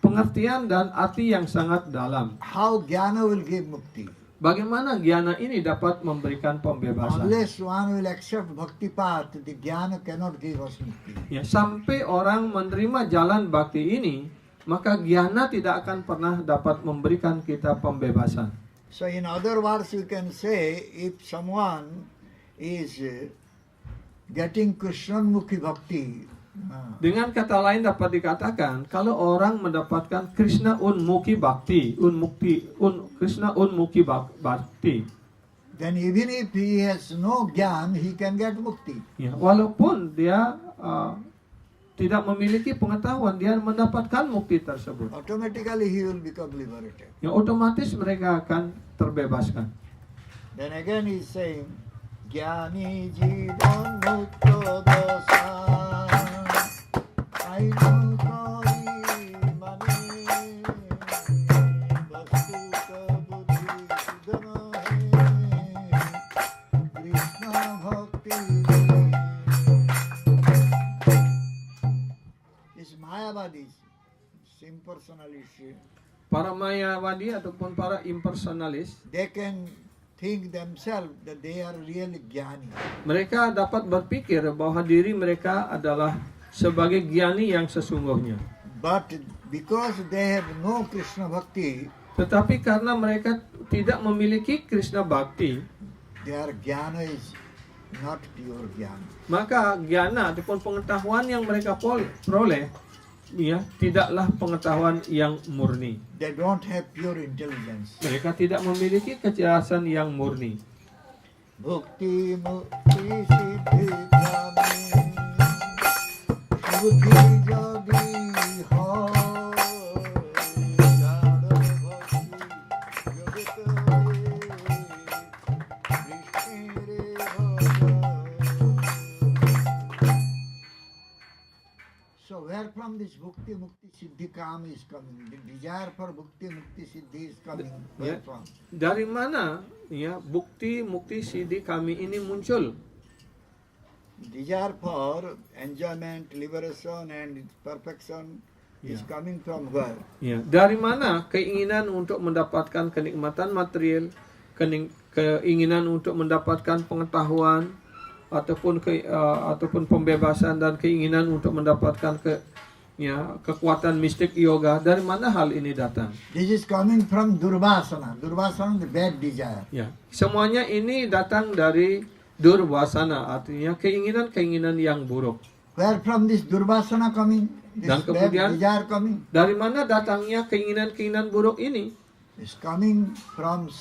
pengertian dan arti yang sangat dalam. How jnana will give mukti? Bagaimana jnana ini dapat memberikan pembebasan? Unless one will accept bhakti path, the jnana cannot give us mukti. Ya, sampai orang menerima jalan bakti ini, maka jnana tidak akan pernah dapat memberikan kita pembebasan. So in other words, you can say, if someone is getting Krishnamukhi bhakti, Dengan kata lain dapat dikatakan, kalau orang mendapatkan Krishna Unmukhi Bhakti, Krishna Unmukhi Bhakti, then even if he has no jnana, he can get mukti. ya, walaupun dia tidak memiliki pengetahuan, dia mendapatkan mukti tersebut. automatically he will become liberated. Yang otomatis mereka akan terbebaskan. Then again he is saying, Jnani Jivan Mukta Dasa Ainu Kari Mani Vastu Ka Buddhi Sudana Hai Krishna Bhakti. These Mayavadis, impersonalists, Para Mayawadi ataupun para impersonalis, they can think themselves that they are really jnani. mereka dapat berpikir bahwa diri mereka adalah sebagai gyani yang sesungguhnya. But because they have no Krishna Bhakti, Tetapi karena mereka tidak memiliki Krishna Bhakti, their jnana is not pure jnana. maka gyana ataupun pengetahuan yang mereka peroleh ya tidaklah pengetahuan yang murni. They don't have pure intelligence. Mereka tidak memiliki kecerdasan yang murni. Bhukti mukti siddhi kami buddhi jadi hai jnana bhakti So where from this bhukti mukti siddhi kam is coming? The desire for bhukti mukti siddhi is coming. Where Yeah. from? Dari mana ya bukti mukti siddhi kami ini muncul? Desire for enjoyment, liberation and perfection is Yeah. coming from where? Ya, dari mana keinginan untuk mendapatkan kenikmatan material, keinginan untuk mendapatkan pengetahuan ataupun pembebasan dan keinginan untuk mendapatkan kekuatan mistik yoga, dari mana hal ini datang? This is coming from Durvasana. Durvasana, the bad desire. Ya, semuanya ini datang dari durvasana, artinya keinginan-keinginan yang buruk. Where from this Durvasana coming? This Dan bad kemudian- desire coming? Dari mana datangnya keinginan-keinginan buruk ini? Is coming from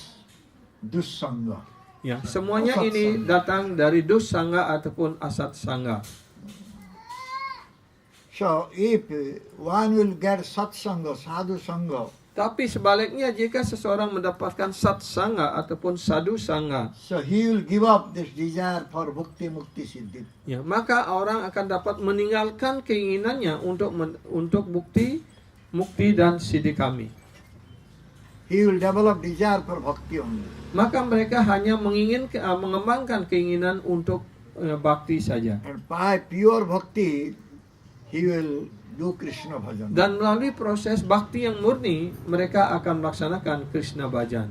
Dussanga. Ya, semuanya Asat ini sangga. datang dari dussanga ataupun asat sangga. So if one will get satsanga, sadhu sangha, Tapi sebaliknya jika seseorang mendapatkan satsanga ataupun sadhu sangha, so he will give up this desire for bhukti mukti siddhi. ya, maka orang akan dapat meninggalkan keinginannya untuk bukti, mukti dan siddhi kami. He will develop desire for bhakti only. Maka mereka hanya mengembangkan keinginan untuk bakti saja. And by pure bhakti, he will do Krishna bhajan. Dan melalui proses bakti yang murni, mereka akan melaksanakan Krishna Bhajan.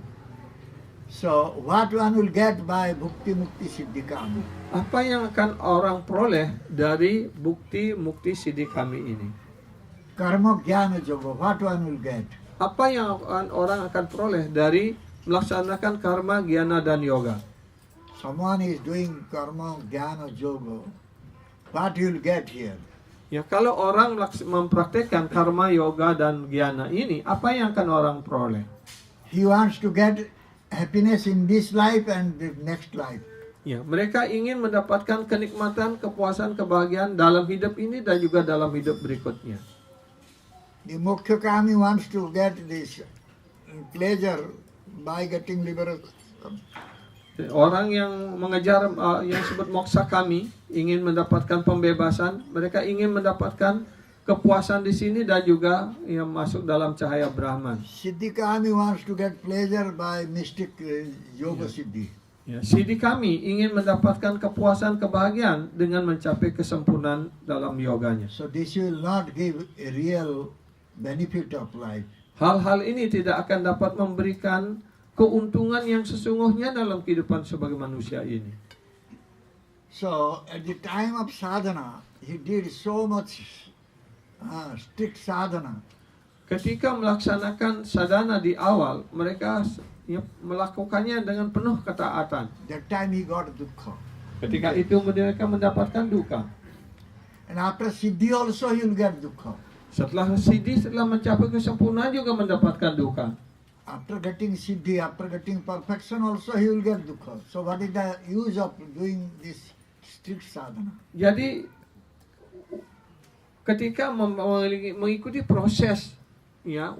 So what one will get by bhukti mukti siddhi kami? Apa yang akan orang peroleh dari bukti, mukti, siddhi kami ini? Karma jnana yoga, what one will get? Apa yang orang akan peroleh dari melaksanakan karma, gyana, dan yoga? Someone is doing karma jnana yoga, what he will get here? Ya, kalau orang mempraktekkan karma, yoga, dan gyana ini, apa yang akan orang peroleh? He wants to get happiness in this life and the next life. Ya, mereka ingin mendapatkan kenikmatan, kepuasan, kebahagiaan dalam hidup ini dan juga dalam hidup berikutnya. The Mukhya Kami wants to get this pleasure by getting liberation. Orang yang mengejar yang disebut moksa kami ingin mendapatkan pembebasan, mereka ingin mendapatkan kepuasan di sini dan juga yang masuk dalam cahaya Brahman. Siddhi Kami wants to get pleasure by mystic yoga siddhi. Ya, siddhi kami ingin mendapatkan kepuasan, kebahagiaan dengan mencapai kesempurnaan dalam yoganya. So this will not give a real benefit of life. Hal-hal ini tidak akan dapat memberikan keuntungan yang sesungguhnya dalam kehidupan sebagai manusia ini. So at the time of sadhana, he did so much strict sadhana. Ketika melaksanakan sadhana di awal, mereka melakukannya dengan penuh ketaatan. That time he got dukkha. Ketika itu mereka mendapatkan duka. And after siddhi also he will get dukkha. Setelah siddhi, setelah mencapai kesempurnaan juga mendapatkan duka. After getting siddhi, after getting perfection also he will get dukkha. So what is the use of doing this strict sadhana? Jadi ketika mengikuti proses ya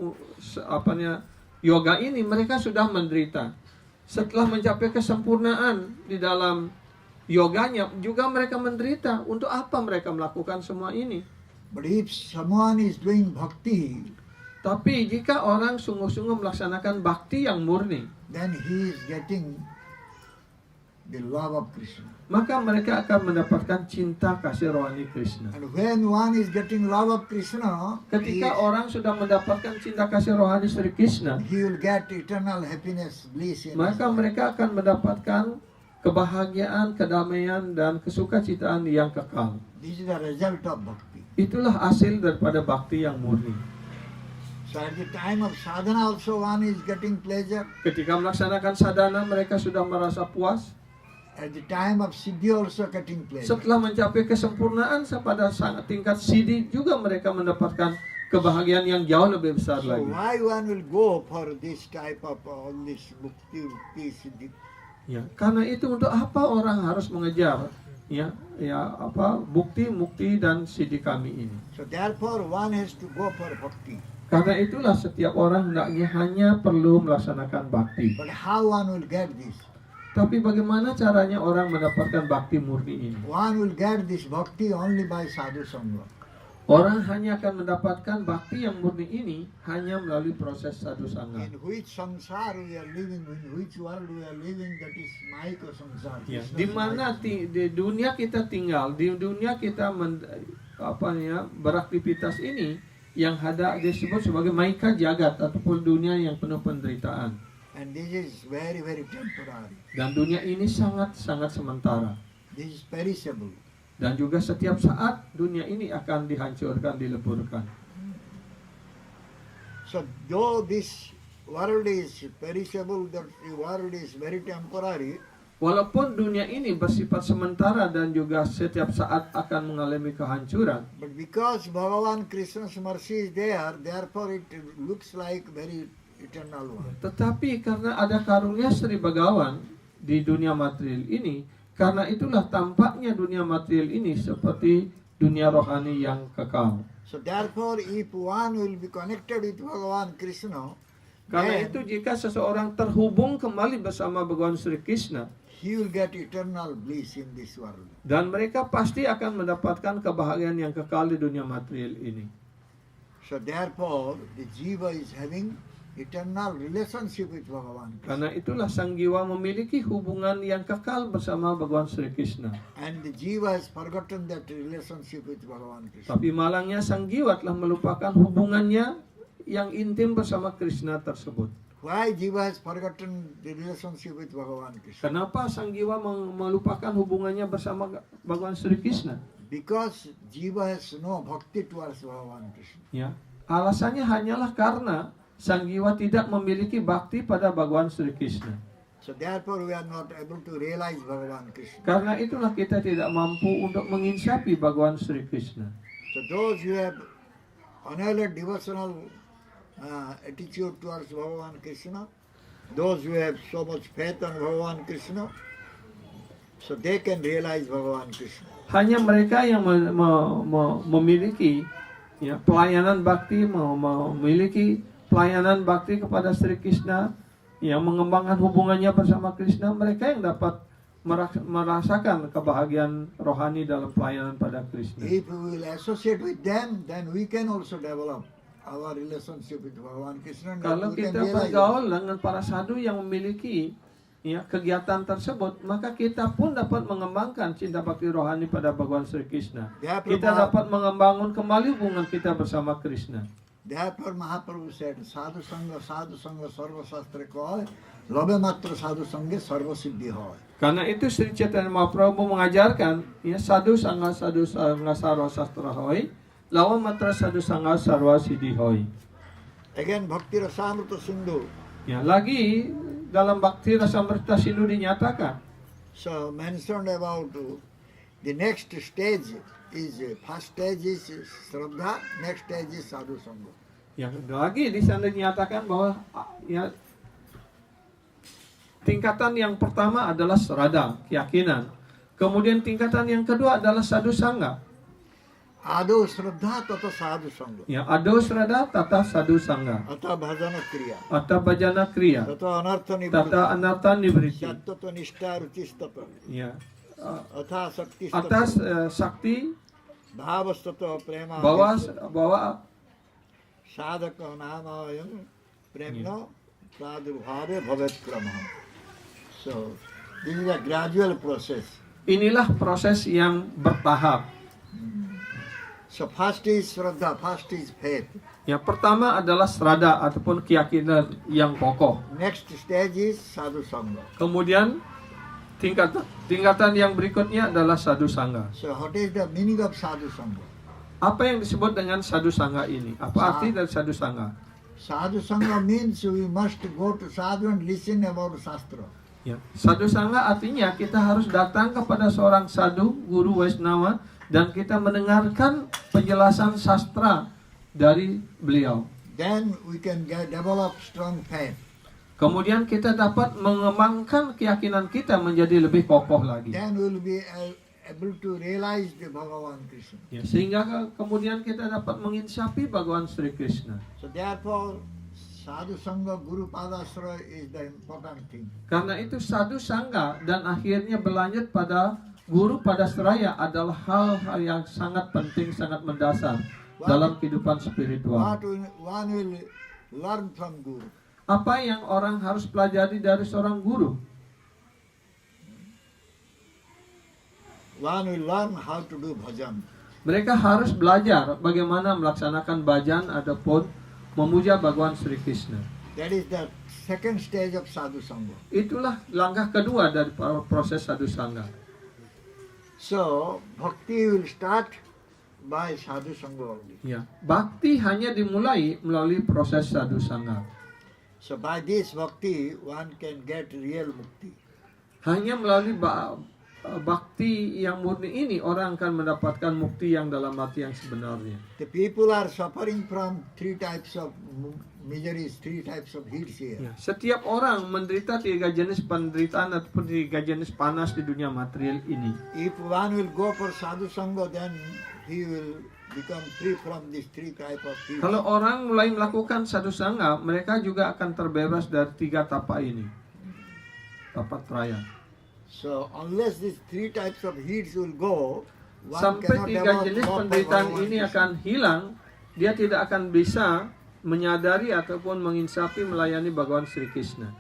yoga ini, mereka sudah menderita. Setelah mencapai kesempurnaan di dalam yoganya juga mereka menderita. Untuk apa mereka melakukan semua ini? But if someone is doing bhakti, Tapi jika orang sungguh-sungguh melaksanakan bakti yang murni, then he is getting the love of Krishna. maka mereka akan mendapatkan cinta kasih rohani Krishna. And when one is getting love of Krishna, Ketika orang sudah mendapatkan cinta kasih rohani Sri Krishna, he will get eternal happiness, bliss in his maka life. mereka akan mendapatkan kebahagiaan, kedamaian, dan kesukacitaan yang kekal. This is the result of bhakti. Itulah hasil daripada bakti yang murni. So at the time of sadhana also one is getting pleasure. Ketika melaksanakan sadhana, mereka sudah merasa puas. At the time of siddhi also getting pleasure. Setelah mencapai kesempurnaan pada tingkat siddhi juga mereka mendapatkan kebahagiaan yang jauh lebih besar So lagi. why one will go for this type of all this mukti, siddhi? Ya, karena itu untuk apa orang harus mengejar bukti, mukti dan siddhi kami ini? So therefore one has to go for bhakti. Karena itulah setiap orang hendaknya hanya perlu melaksanakan bakti. But how one will get this? Tapi bagaimana caranya orang mendapatkan bakti murni ini? One will get this bhakti only by sadhu sangha. Orang hanya akan mendapatkan bakti yang murni ini hanya melalui proses sadhu sangha. In which samsara we are living, in which world we are living, that is Mayika samsara. Ya, Krishna's di mana Mayika. di dunia kita tinggal, di dunia kita beraktivitas ini yang ada disebut sebagai Maika Jagat ataupun dunia yang penuh penderitaan. And this is very, very temporary. Dan dunia ini sangat-sangat sementara. This is perishable. Dan juga setiap saat dunia ini akan dihancurkan, dileburkan. So though this world is perishable, that the world is very temporary, Walaupun dunia ini bersifat sementara dan juga setiap saat akan mengalami kehancuran, but because Bhagavan Krishna's mercy is there, therefore it looks like very eternal one. tetapi karena ada karunia Sri Bhagawan di dunia material ini, karena itulah tampaknya dunia material ini seperti dunia rohani yang kekal. So therefore, if one will be connected with Bhagavan Krishna, Karena then itu jika seseorang terhubung kembali bersama Bhagawan Sri Krishna, he will get eternal bliss in this world. dan mereka pasti akan mendapatkan kebahagiaan yang kekal di dunia material ini. So therefore, the jiva is having eternal relationship with Bhagavan Krishna. Karena itulah sang jiwa memiliki hubungan yang kekal bersama Bhagawan Sri Krishna. And the jiva has forgotten that relationship with Bhagavan Krishna. Tapi malangnya sang jiwa telah melupakan hubungannya yang intim bersama Krishna tersebut. Why jiva has forgotten the relationship with Bhagavan Krishna? Kenapa sang jiwa melupakan hubungannya bersama Bhagawan Sri Krishna? Because jiva has no bhakti towards Bhagavan Krishna. Ya, alasannya hanyalah karena sang jiwa tidak memiliki bakti pada Bhagawan Sri Krishna. So therefore, we are not able to realize Bhagavan Krishna. Karena itulah kita tidak mampu untuk menginsapi Bhagawan Sri Krishna. So those who have unalloyed devotional attitude towards Bhagavan Krishna, those who have so much faith on Bhagavan Krishna, so they can realize Bhagavan Krishna. Hanya mereka yang memiliki pelayanan bakti, memiliki pelayanan bakti kepada Sri Krishna, yang mengembangkan hubungannya bersama Krishna, mereka yang dapat merasakan kebahagiaan rohani dalam pelayanan pada Krishna. If we will associate with them, then we can also develop our relationship with Bhagavan Krishna. And Kalau we can kita realize bergaul dengan para sadhu yang memiliki kegiatan tersebut, maka kita pun dapat mengembangkan cinta bakti rohani pada Bhagawan Sri Krishna. Kita dapat mengembangkan kembali hubungan kita bersama Krishna. Therefore Mahaprabhu said, sadhu sangha sarva shastra koy, lobe matra sadhu sangha sarva siddhi hoy. Karena itu Sri Chaitanya Mahaprabhu mengajarkan, sadhu sangha sarva shastra hoy, lawa matra sadhu sangha sarva siddhi hoy. Again, Bhakti Rasamrita Sindhu. Lagi dalam Bhakti Rasamrita Sindhu dinyatakan, So mentioned about the next stage is, first stage is Shraddha, next stage is Sadhu Sangha. yang lagi di sana dinyatakan bahwa tingkatan yang pertama adalah Shraddha, keyakinan. Kemudian tingkatan yang kedua adalah Sadhu Sangha. Ado Shraddha Tata Sadhu Sangha. Ya, ado srada tata sadhu sangha. Ata Bhajana Kriya. Atta bhajana kriya. Tata Anartha Tata Nivriti. anartha nivriti. Shattata Nishta Ruchistata. Ya. Atha Sakti Atas sakti Bhavastata Prema. bawa Sadhaka Namayam Premna Pradurbhave Bhavet Kramaha. So, this is a gradual process. inilah proses yang bertahap. So, first is Shraddha, first is faith. Yang pertama adalah srada ataupun keyakinan yang kokoh. Next stage is Sadhu Sangha. Kemudian tingkatan yang berikutnya adalah sadhu sangha. So, what is the meaning of Sadhu Sangha? Apa yang disebut dengan sadhu sangha ini? Apa arti dari sadhu sangha? Sadhu Sangha means we must go to Sadhu and listen about Shastra. Ya, sadhu sangha artinya kita harus datang kepada seorang sadhu, guru Vaishnava, dan kita mendengarkan penjelasan sastra dari beliau. Then we can develop strong faith. Kemudian kita dapat mengembangkan keyakinan kita menjadi lebih kokoh lagi. Then we will be able to realize the Bhagavan Krishna. Ya, sehingga kemudian kita dapat menginsapi Bhagawan Sri Krishna. So therefore, Sadhu Sangha Guru Padasraya is the important thing. Karena itu sadhu sangha dan akhirnya berlanjut pada guru padasraya adalah hal-hal yang sangat penting, sangat mendasar dalam kehidupan spiritual. What one will learn from Guru? Apa yang orang harus pelajari dari seorang guru? One will learn how to do bhajan. Mereka harus belajar bagaimana melaksanakan bhajan ataupun memuja Bhagawan Sri Krishna. That is the second stage of Sadhu Sangha. Itulah langkah kedua dari proses sadhu sangha. So, bhakti will start by Sadhu Sangha only. Ya, bakti hanya dimulai melalui proses sadhu sangha. So, by this bhakti, one can get real mukti. Hanya melalui bakti yang murni ini orang akan mendapatkan mukti yang dalam arti yang sebenarnya. The people are suffering from three types of miseries, three types of heats here. Ya, setiap orang menderita 3 jenis penderitaan ataupun 3 jenis panas di dunia material ini. If one will go for Sadhu Sangha, then he will become free from these three types of heats. Kalau orang mulai melakukan sadhu sangha, mereka juga akan terbebas dari 3 tapa ini. Tapa traya. So, unless these three types of heats will go, one Sampai cannot 3 develop jenis love for penderitaan Bhagavan ini Krishna. akan hilang, dia tidak akan bisa menyadari ataupun menginsapi melayani Bhagawan Sri Krishna.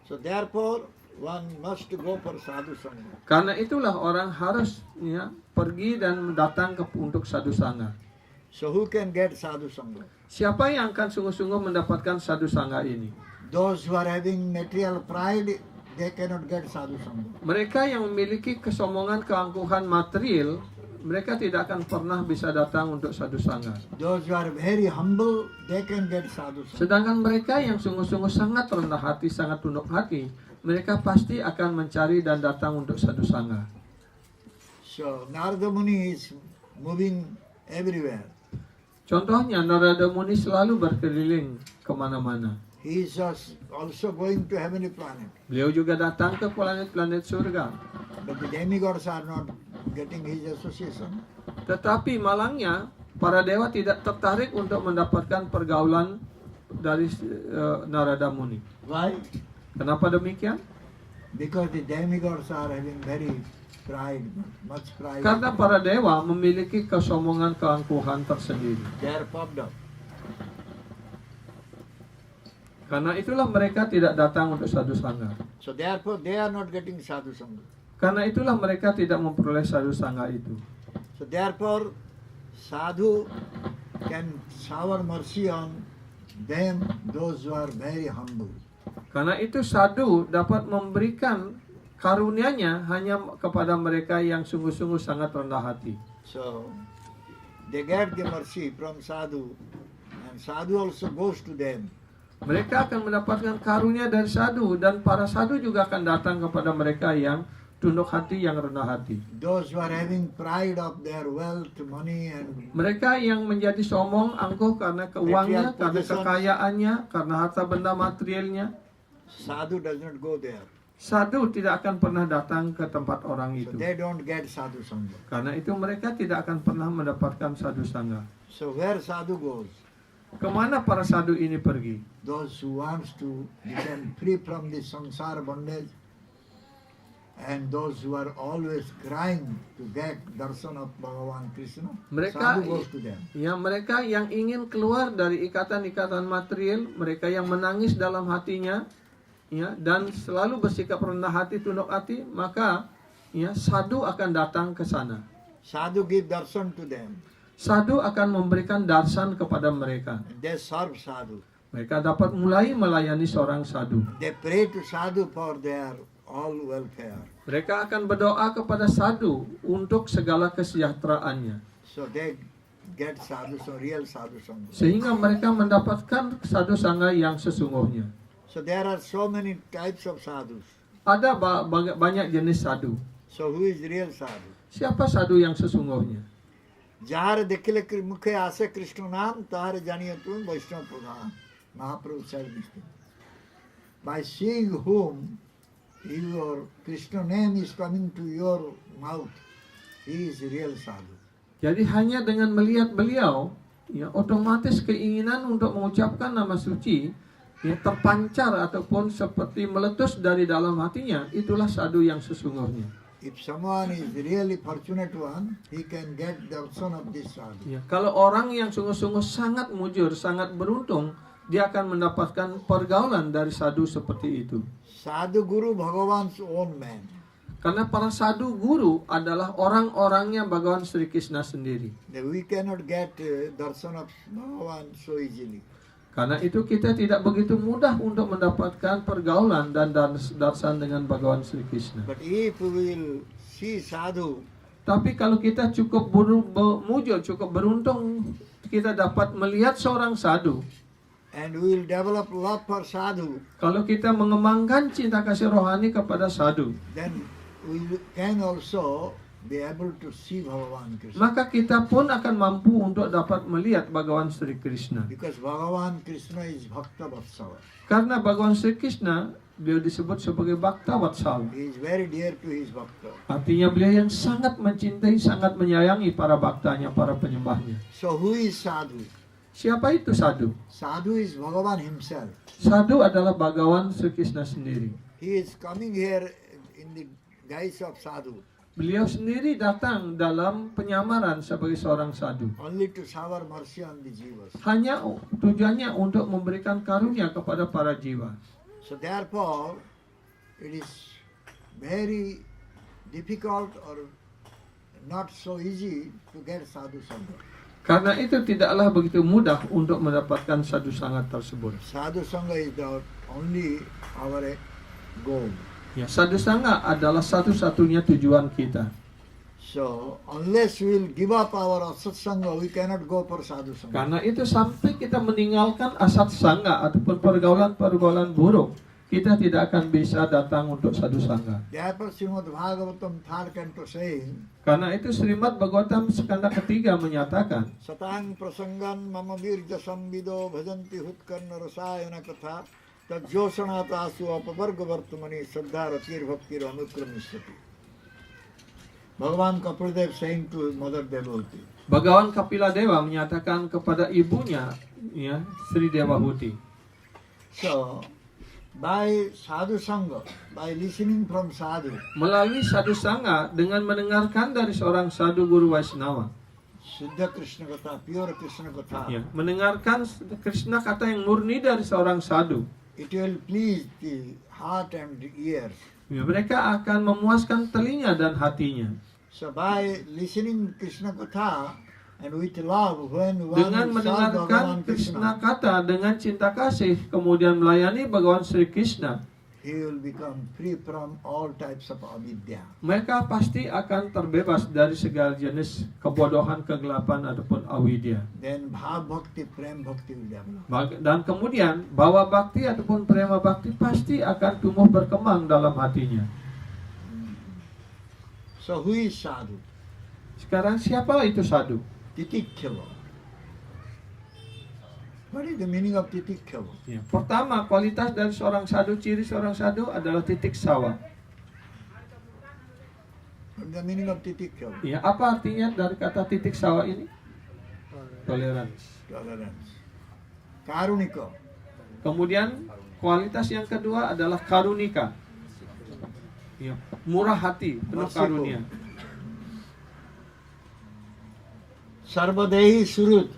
So therefore, one must go for Sadhu Sangha. Karena itulah orang harus pergi dan datang untuk sadhu sangha. So who can get Sadhu Sangha? Siapa yang akan sungguh-sungguh mendapatkan sadhu sangha ini? Those who are having material pride, they cannot get Sadhu Sangha. Mereka yang memiliki kesombongan, keangkuhan material, mereka tidak akan pernah bisa datang untuk sadhu sangha. Those who are very humble, they can get Sadhu Sangha. Sedangkan mereka yang sungguh-sungguh sangat rendah hati, sangat tunduk hati, mereka pasti akan mencari dan datang untuk sadhu sangha. So Narada Muni is moving everywhere. Contohnya Narada Muni selalu berkeliling kemana-mana. He is also going to heavenly planet. Beliau juga datang ke planet-planet surga. But the demigods are not getting his association. Tetapi malangnya para dewa tidak tertarik untuk mendapatkan pergaulan dari Narada Muni. Why? Kenapa demikian? Because the demigods are having very pride, much pride. Karena para dewa memiliki kesombongan, keangkuhan tersendiri. They are puffed up. Karena itulah mereka tidak datang untuk sadhu sangha. So therefore they are not getting Sadhu Sangha. Karena itulah mereka tidak memperoleh sadhu sangha itu. So therefore Sadhu can shower mercy on them, those who are very humble. Karena itu sadhu dapat memberikan karunia-Nya hanya kepada mereka yang sungguh-sungguh sangat rendah hati. So they get the mercy from Sadhu, and Sadhu also goes to them. Mereka akan mendapatkan karunia dari sadhu, dan para sadhu juga akan datang kepada mereka yang tunduk hati, yang rendah hati. Those who are having pride of their wealth, money, and Mereka yang menjadi sombong, angkuh karena keuangannya, karena Material kekayaannya, karena harta benda materialnya, Sadhu does not go there. Sadhu tidak akan pernah datang ke tempat orang So itu. they don't get sadhu sangha. Karena itu mereka tidak akan pernah mendapatkan sadhu sangha. So where sadhu goes? Kemana para sadhu ini pergi? Those who wants to become free from the samsara bondage, and those who are always crying to get darshan of Bhagavan Krishna, Mereka- sadhu goes to them. Ya, mereka yang ingin keluar dari ikatan-ikatan material, mereka yang menangis dalam hatinya, ya, dan selalu bersikap rendah hati, tunduk hati, maka ya sadhu akan datang ke sana. Sadhu give darshan to them. Sadhu akan memberikan darsan kepada mereka. And they serve sadhu. Mereka dapat mulai melayani seorang sadhu. They pray to sadhu for their all welfare. Mereka akan berdoa kepada sadhu untuk segala kesejahteraannya. So they get sadhu, so real sadhu sangha. Sehingga mereka mendapatkan sadhu sangha yang sesungguhnya. So there are so many types of sadhus. Ada banyak jenis sadhu. So who is real sadhu? Siapa sadhu yang sesungguhnya? Jahar dekhile mukhe ase Krishna naam, tahar janiye tu Vaishnava pradhan. Mahaprabhu said this thing. By seeing whom your Krishna name is coming to your mouth, he is real sadhu. Jadi hanya dengan melihat beliau, ya otomatis keinginan untuk mengucapkan nama suci ya terpancar ataupun seperti meletus dari dalam hatinya, itulah sadhu yang sesungguhnya. If someone is really fortunate one, he can get darshan of this sadhu. Ya, kalau orang yang sungguh-sungguh sangat mujur, sangat beruntung, dia akan mendapatkan pergaulan dari sadhu seperti itu. Sadhu Guru Bhagavan's own man. Karena para sadhu guru adalah orang-orangnya Bhagawan Sri Krishna sendiri. We cannot get darshan of Bhagavan so easily. Karena itu kita tidak begitu mudah untuk mendapatkan pergaulan dan darsan dengan Bhagawan Sri Krishna. But if we will see sadhu, Tapi kalau kita cukup mujur, cukup beruntung, kita dapat melihat seorang sadhu. and we will develop love for sadhu, Kalau kita mengembangkan cinta kasih rohani kepada sadhu, then we can also be able to see Bhagavan Krishna. maka kita pun akan mampu untuk dapat melihat Bhagawan Sri Krishna. Because Bhagavan Krishna is Bhakta Vatsala. Karena Bhagawan Sri Krishna, beliau disebut sebagai Bhakta Vatsala. He is very dear to his Bhakta. Artinya beliau yang sangat mencintai, sangat menyayangi para baktanya, para penyembahnya. So who is sadhu? Siapa itu sadhu? Sadhu is Bhagavan himself. Sadhu adalah Bhagawan Sri Krishna sendiri. He is coming here in the guise of sadhu, Beliau sendiri datang dalam penyamaran sebagai seorang sadhu. only to shower mercy on the jivas. Hanya tujuannya untuk memberikan karunia kepada para jiwa. So therefore, it is very difficult or not so easy to get sadhu sangha. Karena itu tidaklah begitu mudah untuk mendapatkan sadhu sangat tersebut. Sadhu sangha is the only our goal. Ya, sadhu sangha adalah satu-satunya tujuan kita. So unless we will give up our asat sangha, we cannot go for sadhu sangha. Karena itu sampai kita meninggalkan asat sangha ataupun pergaulan-pergaulan buruk, kita tidak akan bisa datang untuk sadhu sangha. Therefore, Srimad Bhagavatam 3rd canto saying, Karena itu Srimad Bhagavatam skanda ketiga menyatakan, Satang prasangan mama virja sambido bhajanti hutkarna rasayana katha tajjosanata asu apavarga vartamani saddharatir bhaktir anukramisati. Bhagavan Kapildev saying to Mother Devotee, Bhagawan Kapila Dewa menyatakan kepada ibunya, ya, Sri Dewahuti. so by sadhu sangha, by listening from sadhu, Melalui sadhu sangha dengan mendengarkan dari seorang sadhu guru Vaishnava, Siddha Krishna Katha, pure Krishna Katha, ya, mendengarkan Krishna kata yang murni dari seorang sadhu, it will please the heart and the ears. ya, mereka akan memuaskan telinga dan hatinya. So by listening Krishna Katha and with love, when one Dengan serve mendengarkan Bhagavan Krishna Krishna, kata dengan cinta kasih, kemudian melayani Bhagawan Sri Krishna, he will become free from all types of avidya. mereka pasti akan terbebas dari segala jenis kebodohan, kegelapan ataupun avidya. Then bhav bhakti, prem bhakti will develop. Dan kemudian bawa bakti ataupun prema bakti pasti akan tumbuh berkembang dalam hatinya. So who is sadhu? Sekarang siapa itu sadhu? Titikkhava. What is the meaning of titikkhya? Ya, pertama, kualitas dari seorang sadhu, ciri seorang sadhu adalah titik sawa. What is the meaning of titikkhya? Ya, apa artinya dari kata titik sawa ini? Toleransi. Tolerance. Karunika. Kemudian kualitas yang kedua adalah karunika. Ya, murah hati, penuh karunia. Sarvadehi surut.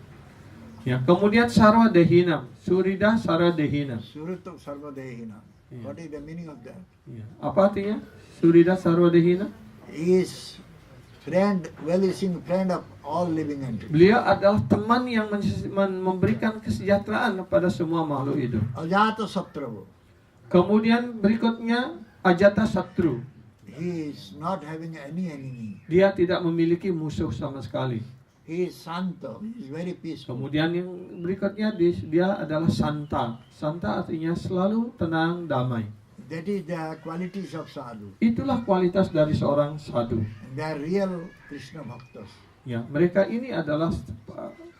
Ya, kemudian sarwa dehinam, surida sarwa dehinam. Surut of sarvadehina. Yeah. What is the meaning of that? Ya, apa artinya? Surida sarwa dehinam? He is friend, well-wishing friend of all living entities. Beliau adalah teman yang memberikan kesejahteraan kepada semua makhluk hidup. Ajata satravu. Kemudian berikutnya Ajata Satru. He is not having any enemy. Dia tidak memiliki musuh sama sekali. He is santa. He is very peaceful. Kemudian yang berikutnya dia adalah santa. Santa artinya selalu tenang, damai. That is the qualities of sadhu. Itulah kualitas dari seorang sadhu. And they are real Krishna bhaktas. Ya, mereka ini adalah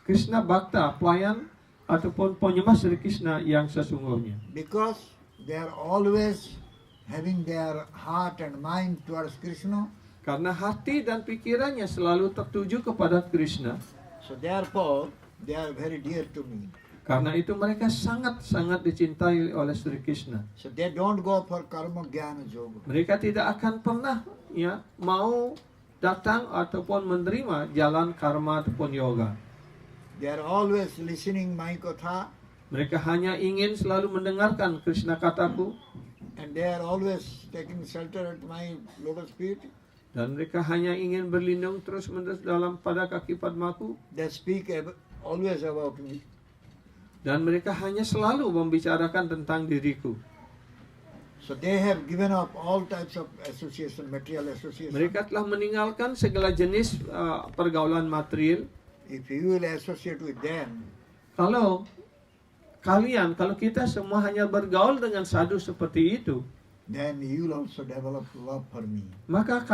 Krishna Bhakta, pelayan ataupun penyembah Sri Krishna yang sesungguhnya. Because they are always having their heart and mind towards Krishna. Karena hati dan pikirannya selalu tertuju kepada Krishna. So therefore, they are very dear to me. Karena itu mereka sangat-sangat dicintai oleh Sri Krishna. So they don't go for karma jnana yoga. Mereka tidak akan pernah ya mau datang ataupun menerima jalan karma ataupun yoga. They are always listening my katha, Mereka hanya ingin selalu mendengarkan Krishna kataku, and they are always taking shelter at my lotus feet. dan mereka hanya ingin berlindung terus-menerus dalam pada kaki padmaku, They speak always about me. dan mereka hanya selalu membicarakan tentang diriku. So they have given up all types of association, material association. Mereka telah meninggalkan segala jenis pergaulan material. If you will associate with them, Kalau kita semua hanya bergaul dengan sadhu seperti itu, then you will also develop love for me. maka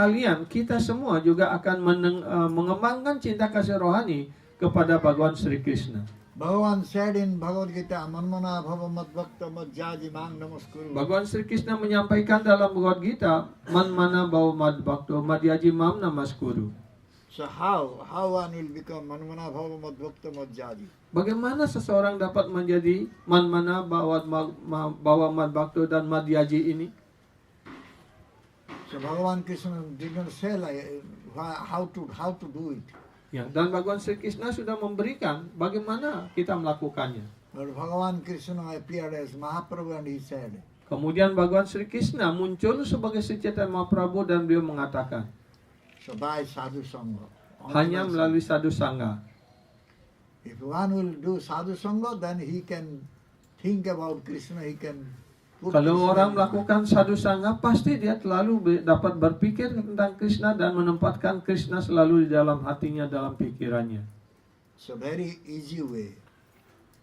kita semua juga akan mengembangkan cinta kasih rohani kepada Bhagawan Sri Krishna. Bhagavan said in Bhagavad Gita, Manmana bhava madbhakta madhyaji mang namaskuru. Bhagawan Sri Krishna menyampaikan dalam Bhagavad Gita, man mana bau madbhakto madhyaji mam namaskuru. So how one will become Manmana bhava madbhakta madhyaji? Bagaimana seseorang dapat menjadi man mana bawa madbhakto dan madhyaji ini? So Bhagavan Krishna did not say like how to do it. Ya, dan Bhagawan Sri Krishna sudah memberikan bagaimana kita melakukannya. But Bhagavan Krishna appeared as Mahaprabhu and he said, Kemudian Bhagawan Sri Krishna muncul sebagai Sri Chaitanya Mahaprabhu dan beliau mengatakan, so by sadhu sangha. hanya melalui sadhu sangha. If one will do sadhu sangha, then he can think about Krishna, he can put Kalau Krishna orang in melakukan sadhu sangha, pasti dia selalu dapat berpikir tentang Krishna dan menempatkan Krishna selalu di dalam hatinya, dalam pikirannya. So very easy way.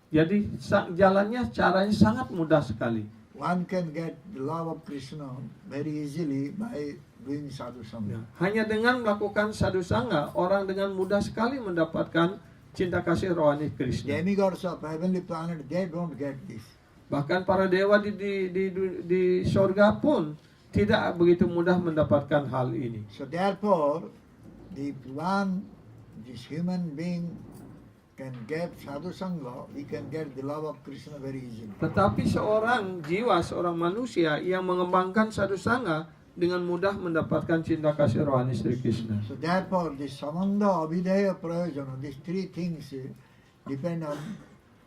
Jadi caranya sangat mudah sekali. One can get the love of Krishna very easily by doing sadhu Ya, sangha. hanya dengan melakukan sadhu sangha, orang dengan mudah sekali mendapatkan cinta kasih rohani Krishna. Demigods of heavenly planet, they don't get this. Bahkan para dewa di surga pun tidak begitu mudah mendapatkan hal ini. So therefore, this human being can get sadhu sangha, he can get the love of Krishna very easily. Tetapi seorang manusia yang mengembangkan sadhu sangha dengan mudah mendapatkan cinta kasih rohani Sri Krishna. So therefore, this samanda, abhidaya, prayojana, these three things depend on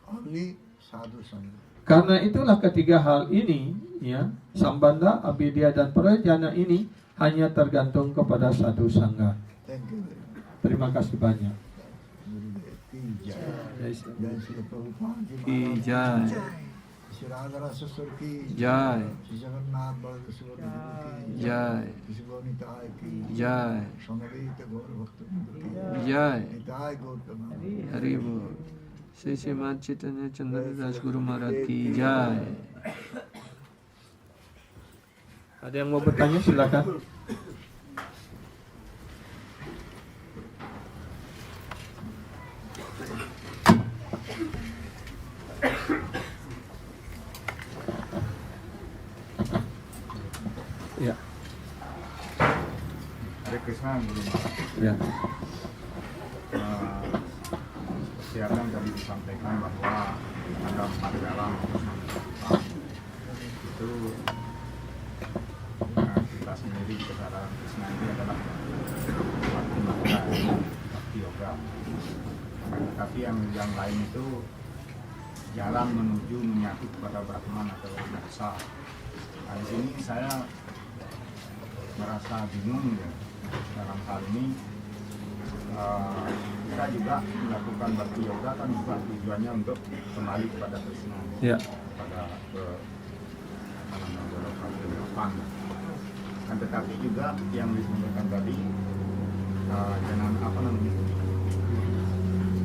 only sadhu sangha. Karena itulah ketiga hal ini, ya, sambandha, abhidaya, dan prayojana ini hanya tergantung kepada sadhu sangha. Thank you very much. Terima kasih banyak. Jai. Jai Sri Jai Srila Prabhupada Ki Jai. Sri Radha Sasur ki Jai. Sri Jagannath Baladev Subhadra ki Jai. Sri Gaunitai ki Jai. Samaveta Gaur Bhakta ki Jai. Nitai Gautama Hari बोल श्री श्रीमान चैतन्य चंद्र दास गुरु महाराज की जय. Ada yang mau bertanya, silakan. Ya. Hare Krishna Guru Maharaj. Ya. Seperti apa yang tadi disampaikan bahwa ada 4 jalan itu kita sendiri kesadaran Krishna ini adalah waktu melakukan bhakti yoga. Tapi yang lain itu jalan menuju menyatu kepada Brahman atau Daksa. Nah, di sini saya merasa bingung ya. Dalam hal ini kita juga melakukan bhakti yoga kan juga tujuannya untuk kembali kepada Krishna, Ya. kepada Golokapan. Kan tetapi juga yang disebutkan tadi jangan apa namanya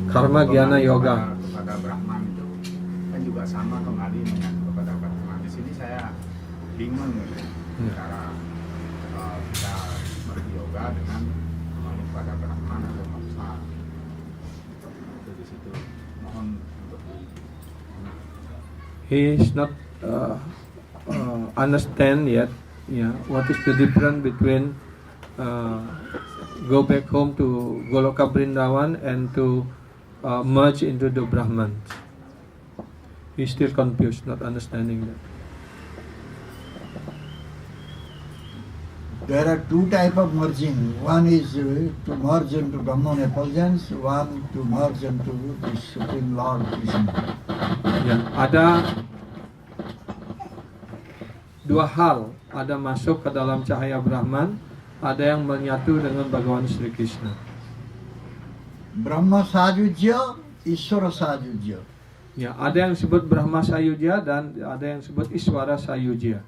Karma Gyana Yoga. kepada Brahman itu kan juga sama kembali menyatu kepada Brahman. Di sini saya bingung gitu, cara kita beryoga dengan kembali kepada Brahman atau Maksa. Itu di situ mohon untuk He is not understand yet. Yeah, what is the difference between go back home to Goloka Vrindavan and to merge into the Brahmans? He's still confused, not understanding that. There are 2 types of merging. One is to merge into Brahman effulgence, one to merge into the Supreme Lord Krishna. Ya, ada 2 hal, ada masuk ke dalam cahaya Brahman, ada yang menyatu dengan Bhagawan Sri Krishna. Brahma Sajujya, Ishvara Sajujya. Ya, ada yang disebut Brahma Sayujya dan ada yang disebut Iswara Sayujya.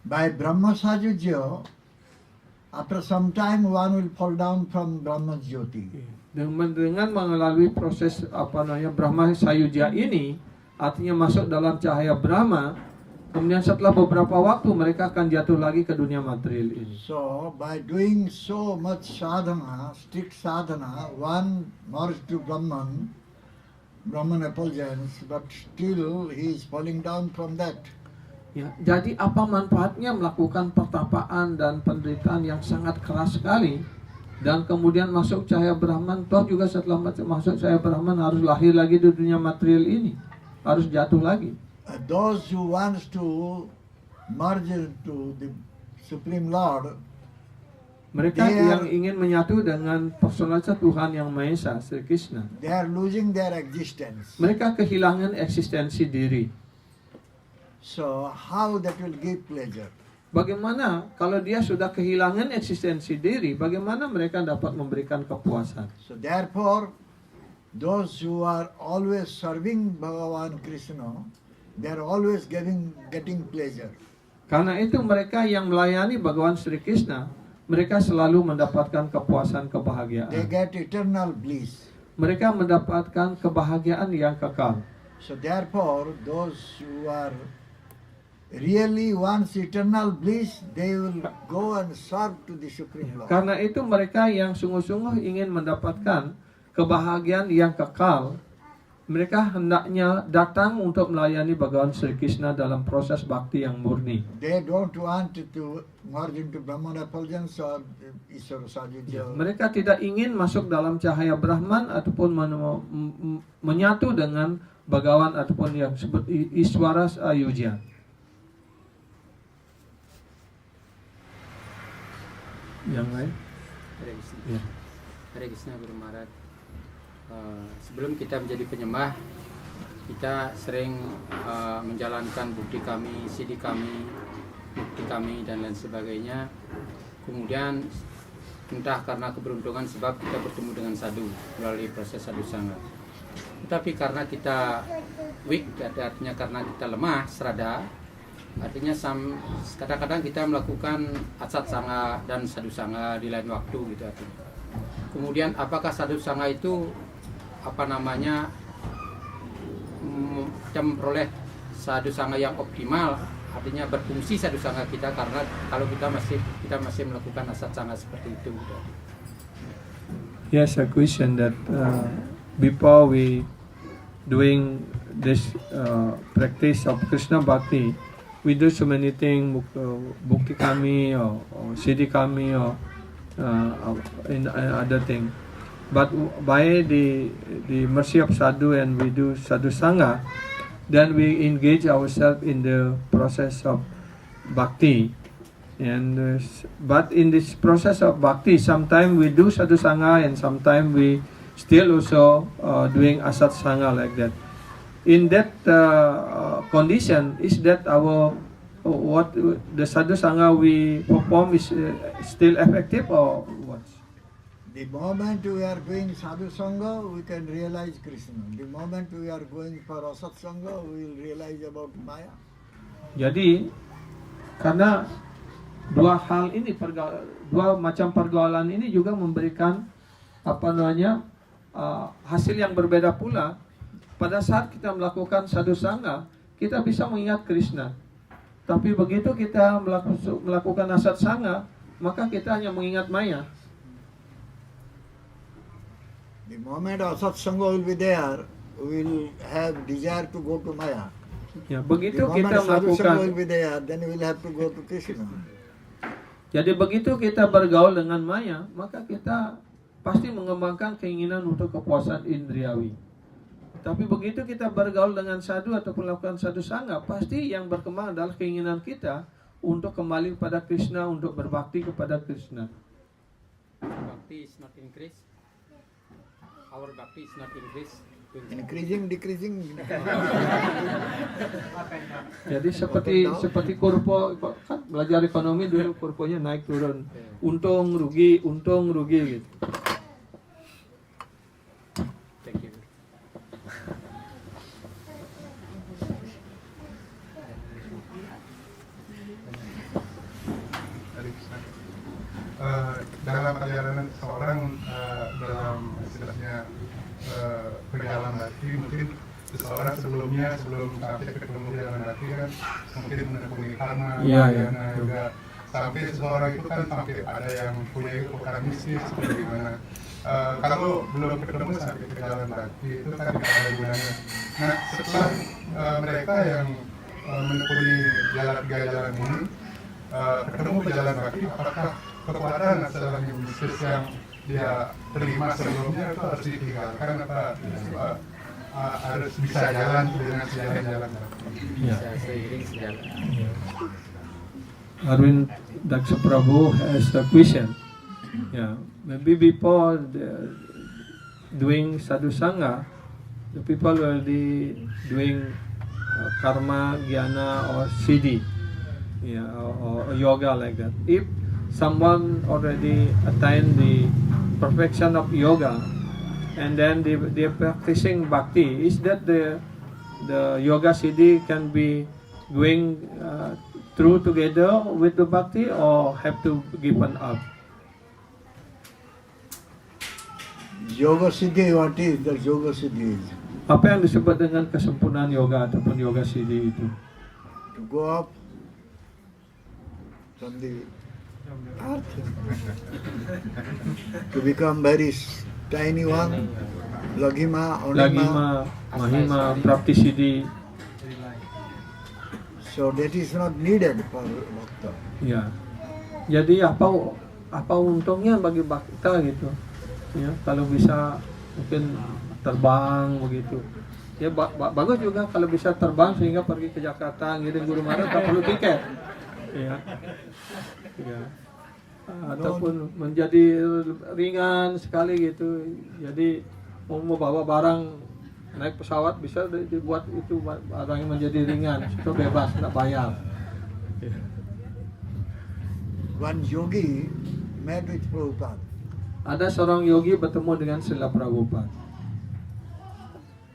By Brahma Sajujya, after some time one will fall down from Brahma Jyoti. Dengan melalui proses Brahma Sayujya ini, artinya masuk dalam cahaya Brahma, kemudian setelah beberapa waktu mereka akan jatuh lagi ke dunia material ini. So by doing so much sadhana, strict sadhana, one merged to Brahman effulgence, but still he is falling down from that. Ya, jadi apa manfaatnya melakukan pertapaan dan penderitaan yang sangat keras sekali dan kemudian masuk cahaya Brahman, toh juga setelah masuk cahaya Brahman harus lahir lagi di dunia material ini, harus jatuh lagi. Those who wants to merge into the Supreme Lord, Mereka They yang are- ingin menyatu dengan personalitas Tuhan Yang Maha Esa, Sri Krishna, they are losing their existence. mereka kehilangan eksistensi diri. So how that will give pleasure? Bagaimana kalau dia sudah kehilangan eksistensi diri, bagaimana mereka dapat memberikan kepuasan? So therefore, those who are always serving Bhagavan Krishna, they are always getting pleasure. Karena itu mereka yang melayani Bhagawan Sri Krishna, mereka selalu mendapatkan kepuasan, They kebahagiaan. get eternal bliss. Mereka mendapatkan kebahagiaan yang kekal. So therefore, those who are really wants eternal bliss, they will go and serve to the Supreme Lord. Karena itu mereka yang sungguh-sungguh ingin mendapatkan kebahagiaan yang kekal, mereka hendaknya datang untuk melayani Bhagawan Sri Krishna dalam proses bakti yang murni. They don't want to merge into Brahman effulgence or Ishvara Sajujya. Mereka tidak ingin masuk dalam cahaya Brahman ataupun menyatu dengan Bhagawan ataupun yang disebut Iswara Sayujya. Yang lain? Hare Krishna. Ya. Hare Krishna Guru Maharaj. Sebelum kita menjadi penyembah, kita sering menjalankan bukti kami, siddhi kami, bukti kami dan lain sebagainya. Kemudian entah karena keberuntungan sebab kita bertemu dengan sadhu melalui proses sadhu sangha. Tetapi karena kita weak, artinya karena kita lemah, serada, artinya kadang-kadang kita melakukan atsat sangha dan sadhu sangha di lain waktu gitu artinya. Kemudian apakah sadhu sangha itu memperoleh sadhu sangha yang optimal, artinya berfungsi sadhu sangha kita, karena kalau kita masih melakukan asat sangha seperti itu gitu. Yes, a question that before we doing this practice of Krishna Bhakti, we do so many things, Bhukti Kami or Siddhi Kami or in other things. But by the mercy of Sadhu and we do Sadhu Sangha, then we engage ourselves in the process of Bhakti. And but in this process of Bhakti, sometimes we do Sadhu Sangha and sometimes we still also doing Asat Sangha like that. In that condition, is that our what the Sadhu Sangha we perform is still effective or what? The moment we are doing Sadhu Sangha, we can realize Krishna. The moment we are going for Asat Sangha, we will realize about Maya. Jadi karena dua hal ini, dua macam pergaulan ini juga memberikan hasil yang berbeda pula. Pada saat kita melakukan Sadhu Sangha, kita bisa mengingat Krishna. Tapi begitu kita melakukan Asat Sangha, maka kita hanya mengingat Maya. The moment Asat Sangha will be there, we will have desire to go to Maya. Ya, begitu The kita moment Sadhu Sangha will melakukan. be there, then we will have to go to Krishna. Jadi begitu kita bergaul dengan Maya, maka kita pasti mengembangkan keinginan untuk kepuasan indriawi. Tapi begitu kita bergaul dengan sadhu ataupun melakukan Sadhu Sangha, pasti yang berkembang adalah keinginan kita untuk kembali kepada Krishna, untuk berbakti kepada Krishna. Bhakti is not increase. Our bhakti is not increase. Increasing, decreasing. Jadi seperti kurva, kan belajar ekonomi dulu kurvanya naik turun, untung rugi gitu. Thank you. Dalam perjalanan seseorang dalam istilahnya perjalanan hati, mungkin seseorang sebelum sampai ketemu jalan hati kan mungkin menekuni karma, dana juga sampai seseorang itu kan sampai ada yang punya kekuatan mistis seperti gimana. Kalau belum ketemu sampai ke jalan hati itu kan tidak ada gunanya. Nah setelah mereka yang menekuni tiga jalan ini ketemu jalan hati, apakah kekuatan setelah mistis yang dia terima sebelumnya itu harus ditinggalkan apa harus bisa jalan dengan jalan-jalan? Bisa seiring sejalan. Arvind Daksha Prabhu has a question. Yeah, maybe before doing Sadhu Sangha, the people will be doing karma, jnana, or siddhi, or yoga like that. If someone already attained the perfection of yoga, and then they practicing bhakti, is that the yoga siddhi can be going through together with the bhakti or have to given up? Yoga Siddhi, what is the Yoga Siddhi? Apa yang disebut dengan kesempurnaan yoga ataupun yoga siddhi itu? To go up from the earth, to become very tiny one, Lagima, Lagima, Mahima, Prapti Siddhi. So that is not needed for Bhakta. Ya. Jadi apa untungnya bagi bhakta gitu? Ya, kalau bisa mungkin terbang begitu. Ya bagus juga kalau bisa terbang sehingga pergi ke Jakarta ngirim Guru Maharaj tak perlu tiket. Ya. Ya. Ataupun menjadi ringan sekali gitu. Jadi mau bawa barang naik pesawat bisa dibuat itu barangnya menjadi ringan, itu bebas, tidak bayar. Ya. One yogi met with Prabhupada. Ada seorang yogi bertemu dengan Srila Prabhupada.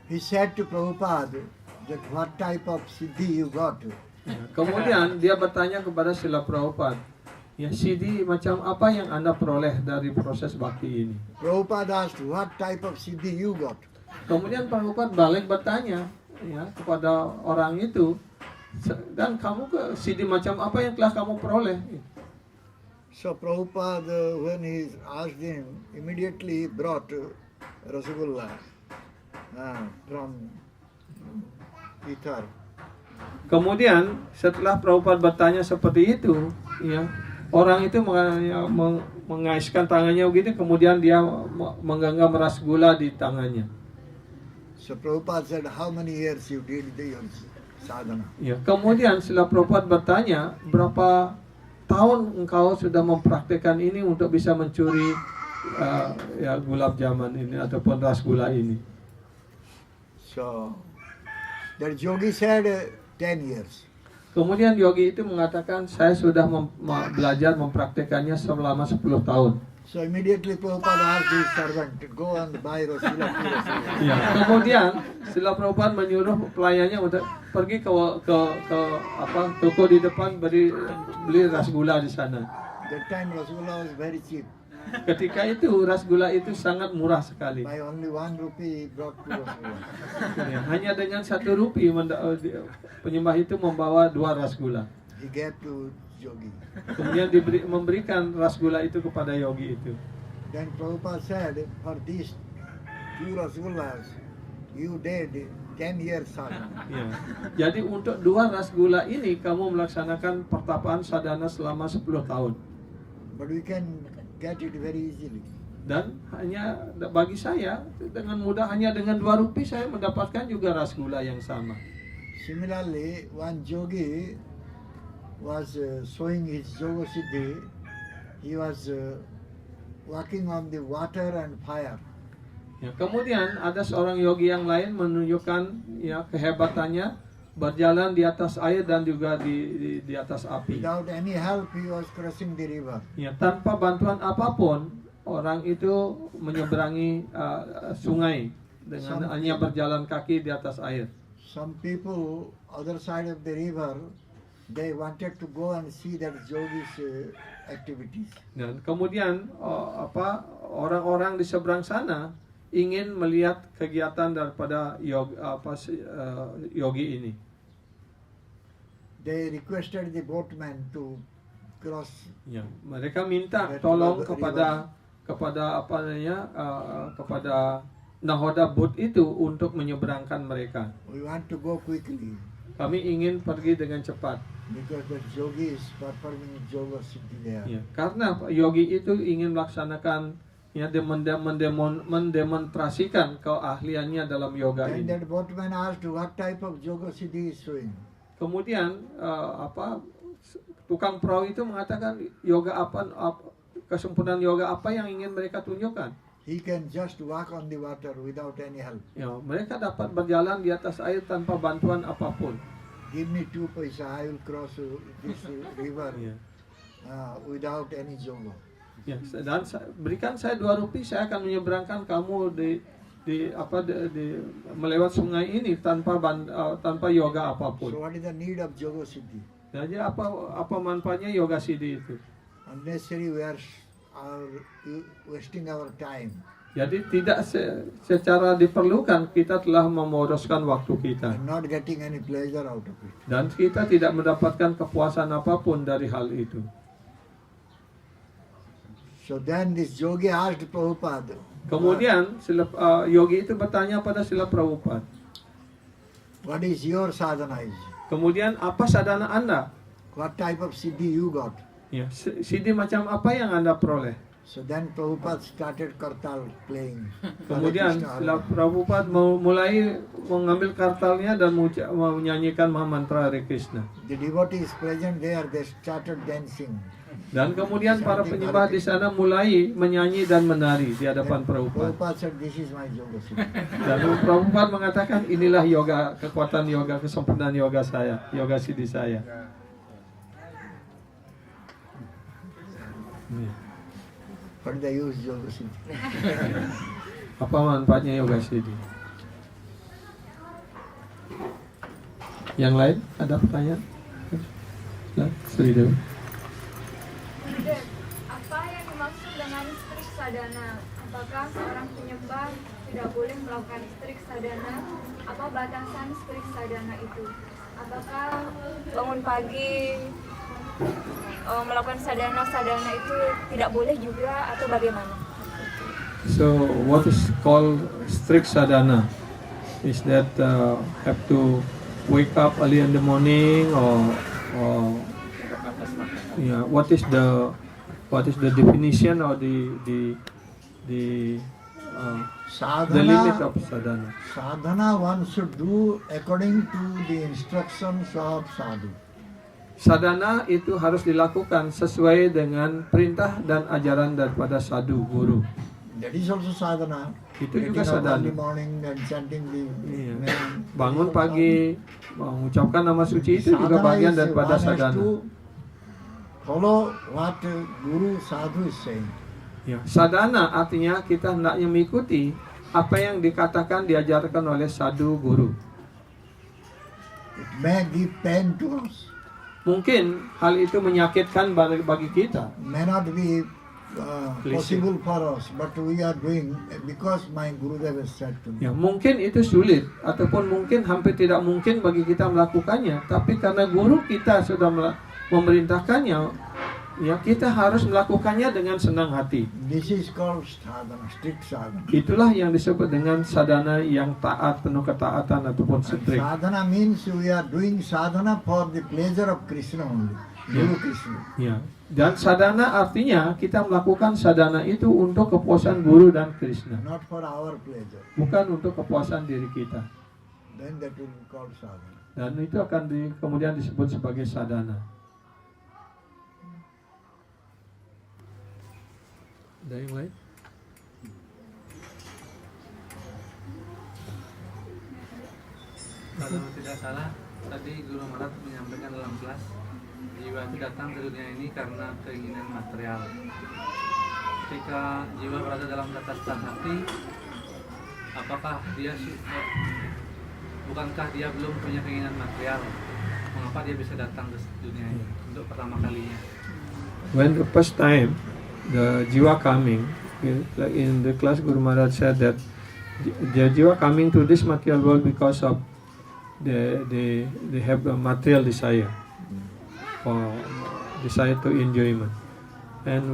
He said to Prabhupada that what type of siddhi you got? Ya, kemudian dia bertanya kepada Srila Prabhupada, ya siddhi macam apa yang Anda peroleh dari proses bhakti ini? Prabhupada asked, what type of siddhi you got? Kemudian Prabhupada balik bertanya ya kepada orang itu, dan kamu ke siddhi macam apa yang telah kamu peroleh? So Prabhupada, when he asked him, immediately brought Rasagullas. from ether. Kemudian setelah Prabhupada bertanya seperti itu, ya, orang itu mengaiskan tangannya begitu, kemudian dia menggenggam ras gula di tangannya. So Prabhupada said, how many years you did your sadhana? Ya, kemudian setelah Prabhupada bertanya, berapa tahun engkau sudah mempraktikkan ini untuk bisa mencuri ya gulab jaman ini ataupun ras gula ini? So that yogi said 10 years. Kemudian yogi itu mengatakan, saya sudah belajar mempraktikannya selama 10 tahun. So immediately Prabhupada asked his servant to go and buy Rasgula. Ya, kemudian setelah Prabhupada menyuruh pelayannya untuk pergi ke toko di depan beli ras gula di sana. That time Rasgula was very cheap. Ketika itu ras gula itu sangat murah sekali. By only 1 rupee he brought 2 Rasgula. Ya, hanya dengan 1 rupee penyembah itu membawa 2 ras gula. He gave to yogi. Kemudian memberikan ras gula itu kepada yogi itu. Then Prabhupada said, for these 2 Rasgulas, you did 10 years sadhana. Ya. Jadi untuk 2 ras gula ini kamu melaksanakan pertapaan sadhana selama 10 tahun. But we can get it very easily. Dan hanya bagi saya dengan mudah, hanya dengan 2 rupee saya mendapatkan juga ras gula yang sama. Similarly, one yogi was showing his yoga siddhi. He was walking on the water and fire. Ya, kemudian ada seorang yogi yang lain menunjukkan ya kehebatannya berjalan di atas air dan juga di atas api. Without any help, he was crossing the river. Ya, tanpa bantuan apapun orang itu menyeberangi sungai dengan hanya berjalan kaki di atas air. Some people other side of the river, they wanted to go and see that yogi's activities. Dan kemudian orang-orang di seberang sana ingin melihat kegiatan daripada yogi ini. They requested the boatman to cross. Ya, mereka minta tolong kepada kepada nahoda boat itu untuk menyeberangkan mereka. We want to go quickly Kami ingin pergi dengan cepat. because the yogi is performing yoga siddhi there. Ya, karena yogi itu ingin melaksanakan ya mendemonstrasikan keahliannya dalam yoga Then ini. that boatman asked what type of yoga siddhi is showing. Kemudian tukang perahu itu mengatakan yoga kesempurnaan yoga apa yang ingin mereka tunjukkan? He can just walk on the water without any help. Ya, mereka dapat berjalan di atas air tanpa bantuan apapun. Give me 2 paisa, I will cross this river Ya. without any yoga. Ya, dan berikan saya 2 rupee, saya akan menyeberangkan kamu melewat sungai ini tanpa yoga apapun. So what is the need of yoga siddhi? Jadi apa manfaatnya yoga siddhi itu? Unnecessary we are wasting our time. Jadi tidak secara diperlukan kita telah memboroskan waktu kita And not getting any pleasure out of it. dan kita tidak mendapatkan kepuasan apapun dari hal itu. So then this yogi asked Prabhupada, Kemudian yogi itu bertanya pada Srila Prabhupada, what is your sadhana is? kemudian apa sadhana Anda? What type of siddhi you got? Ya, siddhi macam apa yang Anda peroleh? So then Prabhupada started kartal playing. Kemudian Srila Prabhupada mulai mengambil kartalnya dan menyanyikan mantra Hare Krishna. The devotees present there, they started dancing. Dan kemudian para penyembah di sana mulai menyanyi dan menari di hadapan Prabhupada. Prabhupada said, this is my yoga siddhi. Dan Prabhupada mengatakan inilah yoga, kekuatan yoga, kesempurnaan yoga saya, yoga siddhi saya. What they use yoga siddhi? Apa manfaatnya yoga siddhi? Yang lain ada pertanyaan? Sri Dewi. Apa yang dimaksud dengan strik sadhana? Apakah seorang penyembah tidak boleh melakukan strik sadhana? Apa batasan strik sadhana itu? Apakah bangun pagi melakukan sadhana itu tidak boleh juga atau bagaimana? So what is called strict sadhana? Is that have to wake up early in the morning, or yeah? What is the definition or the limit of sadhana? Sadhana one should do according to the instructions of sadhu. Sadhana itu harus dilakukan sesuai dengan perintah dan ajaran daripada sadhu guru. That is also sadhana. Itu juga Getting up sadhana. early morning and chanting the Iya. name. Bangun pagi, mengucapkan nama suci itu juga Sadhana bagian is daripada one has sadhana. to follow what guru sadhu is saying. Ya, sadhana artinya kita hendaknya mengikuti apa yang dikatakan diajarkan oleh sadhu guru. It may give pain to us. Mungkin hal itu menyakitkan bagi kita. May not be Please. possible for us, but we are doing because my Gurudev has said to me. Ya, mungkin itu sulit ataupun mungkin hampir tidak mungkin bagi kita melakukannya, tapi karena guru kita sudah memerintahkannya, ya kita harus melakukannya dengan senang hati. This is called sadhana, strict sadhana. Itulah yang disebut dengan sadhana yang taat, penuh ketaatan ataupun strict. Sadhana means we are doing sadhana for the pleasure of Krishna only, Guru Krishna. Ya. Dan sadhana artinya kita melakukan sadhana itu untuk kepuasan guru dan Krishna, Not for our pleasure. bukan untuk kepuasan diri kita. Then that will be called sadhana. Dan itu akan kemudian disebut sebagai sadhana. Ada yang lain? Kalau tidak salah, tadi Guru Maharaj menyampaikan dalam kelas, jiwa itu datang ke dunia ini karena keinginan material. Ketika jiwa berada dalam tata sakti, apakah bukankah dia belum punya keinginan material? Mengapa dia bisa datang ke dunia ini untuk pertama kalinya? When the first time the jiva coming, like in the class Guru Maharaj said that the jiva coming to this material world because of they have a material desire, or desire to enjoyment, and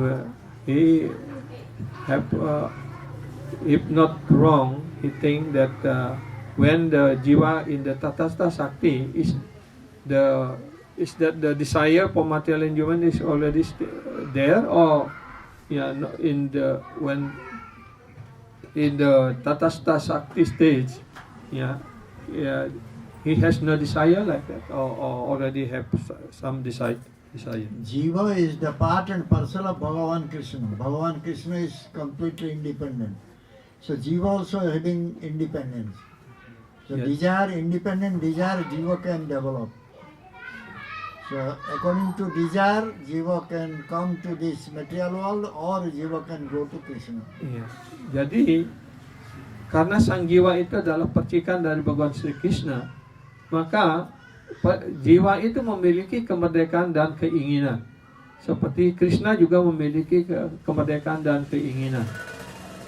he have if not wrong, he think that when the jiva in the tatastha sakti is that the desire for material enjoyment is already there, or in the tatastha sakti stage, he has no desire like that, or already have some desire. Jiva is the part and parcel of Bhagavan Krishna. Bhagavan Krishna is completely independent. So Jiva also having independence. So Yes. independent desire, Jiva can develop. So according to desire, Jiva can come to this material world, or Jiva can go to Krishna. Iya. Jadi karena sang jiwa itu adalah percikan dari Bhagawan Sri Krishna, maka jiwa itu memiliki kemerdekaan dan keinginan. Seperti Krishna juga memiliki kemerdekaan dan keinginan.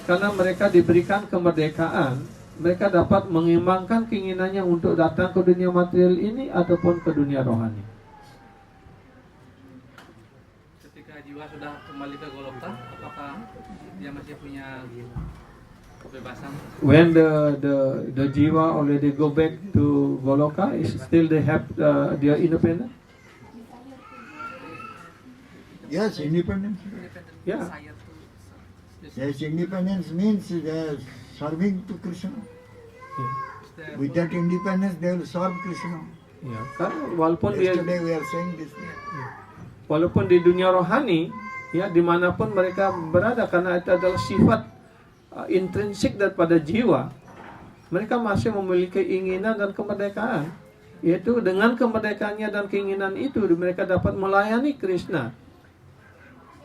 Karena mereka diberikan kemerdekaan, mereka dapat mengimbangkan keinginannya untuk datang ke dunia material ini ataupun ke dunia rohani. Ketika jiwa sudah kembali ke Goloka, apakah dia masih punya kebebasan? When the jiva already go back to Goloka, is still they have their independence? Yes, independence. Yeah. Yes, independence means they are serving to Krishna. With that independence, they will serve Krishna. Ya, kan walaupun dia Yesterday we are saying this. walaupun di dunia rohani, ya dimanapun mereka berada, karena itu adalah sifat intrinsik daripada jiwa, mereka masih memiliki keinginan dan kemerdekaan. Yaitu dengan kemerdekaannya dan keinginan itu mereka dapat melayani Krishna.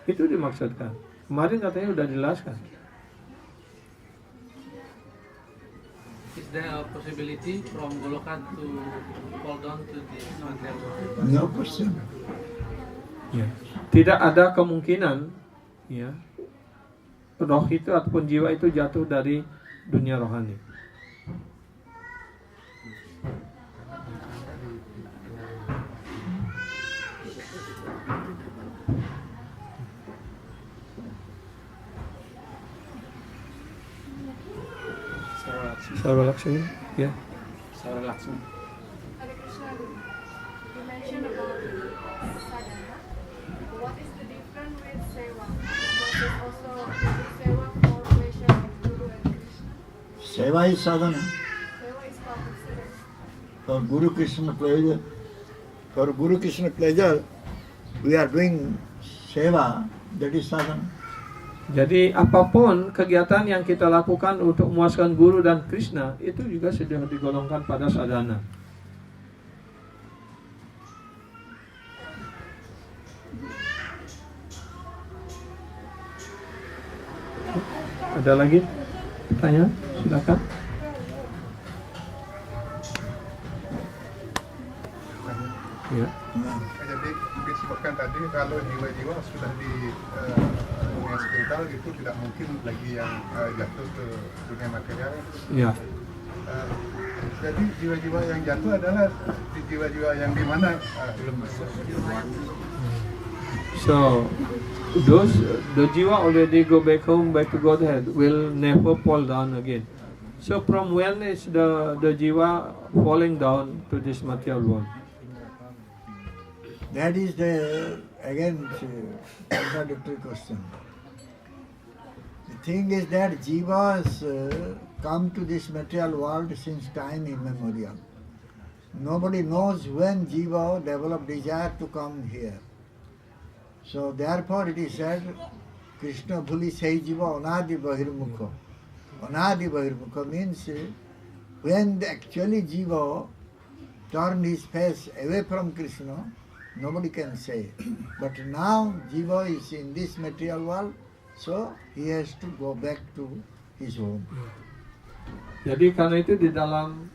Itu dimaksudkan. Kemarin katanya sudah dijelaskan. Is there a possibility from Goloka to fall down to the material world? No question. Ya. Tidak ada kemungkinan, ya, roh itu ataupun jiwa itu jatuh dari dunia rohani. Sarva Lakshmi. Ya. Saudara Laksmi. Hare Krishna Guru. You mentioned about sadhana. What is the difference with seva? Because there's also seva for pleasure of Guru and Krishna. Seva is sadhana. Seva is part of seva. For Guru Krishna pleasure. For Guru Krishna pleasure, we are doing seva, that is sadhana. Jadi apapun kegiatan yang kita lakukan untuk memuaskan Guru dan Krishna itu juga sudah digolongkan pada sadhana. Ada lagi pertanyaan? Silakan. Ya. Jadi disebutkan tadi kalau jiwa-jiwa sudah di dunia spiritual itu tidak mungkin lagi yang jatuh ke dunia material. Ya. Jadi jiwa-jiwa yang jatuh adalah di jiwa-jiwa yang di mana belum masuk. So those the jiva already go back home, back to Godhead, will never fall down again. So from when is the jiva falling down to this material world? That is the, again, contradictory question. The thing is that jivas come to this material world since time immemorial. Nobody knows when jiva developed desire to come here. So therefore it is said, Krishna bhuli sei jiva anadi bahirmukha. Anadi bahirmukha means when actually jiva turned his face away from Krishna, nobody can say. But now jiva is in this material world, so he has to go back to his home. Jadi karena itu di dalam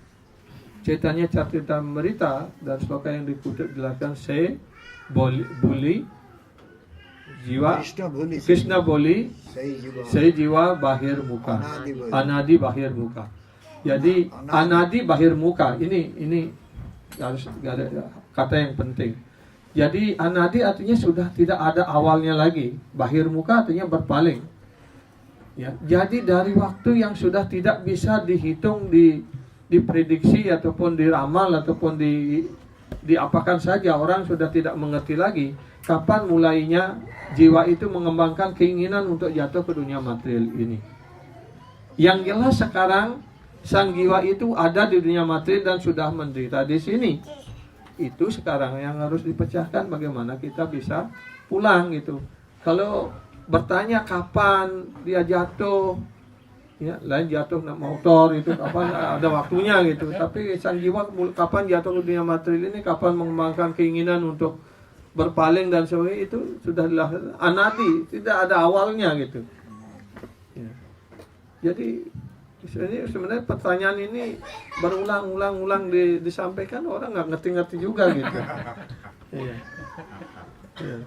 Chaitanya Charitamrita dan sloka yang dikutip dilakukan se buli jiwa Krishna boli sei jiwa bahir muka anadi bahir muka. Jadi anadi bahir muka ini harus ada kata yang penting. Jadi anadi artinya sudah tidak ada awalnya lagi. Bahir muka artinya berpaling. Ya, jadi dari waktu yang sudah tidak bisa dihitung, diprediksi ataupun diramal ataupun diapakan saja, orang sudah tidak mengerti lagi kapan mulainya jiwa itu mengembangkan keinginan untuk jatuh ke dunia material ini. Yang jelas sekarang sang jiwa itu ada di dunia material dan sudah menderita di sini. Itu sekarang yang harus dipecahkan, bagaimana kita bisa pulang gitu. Kalau bertanya kapan dia jatuh, ya lain jatuh nak motor itu kapan ada waktunya gitu. Tapi sang jiwa kapan jatuh ke dunia material ini, kapan mengembangkan keinginan untuk berpaling dan sebagainya, itu sudah anadi, tidak ada awalnya gitu. Ya. Jadi sebenarnya pertanyaan ini berulang-ulang disampaikan, orang nggak ngerti-ngerti juga gitu. Iya. Ya.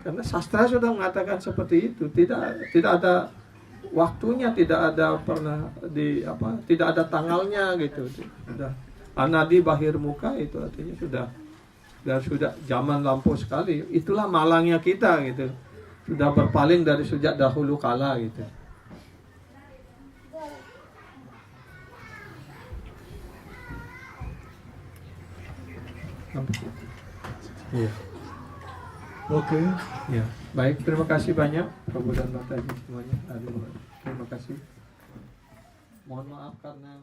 Karena sastra sudah mengatakan seperti itu, tidak ada waktunya, tidak ada pernah tidak ada tanggalnya gitu. Sudah anadi bahir muka itu artinya sudah zaman lampau sekali. Itulah malangnya kita gitu. Sudah berpaling dari sejak dahulu kala gitu. Iya. Oke. Ya, baik, terima kasih banyak Prabu dan Mataji semuanya. Terima kasih. Mohon maaf karena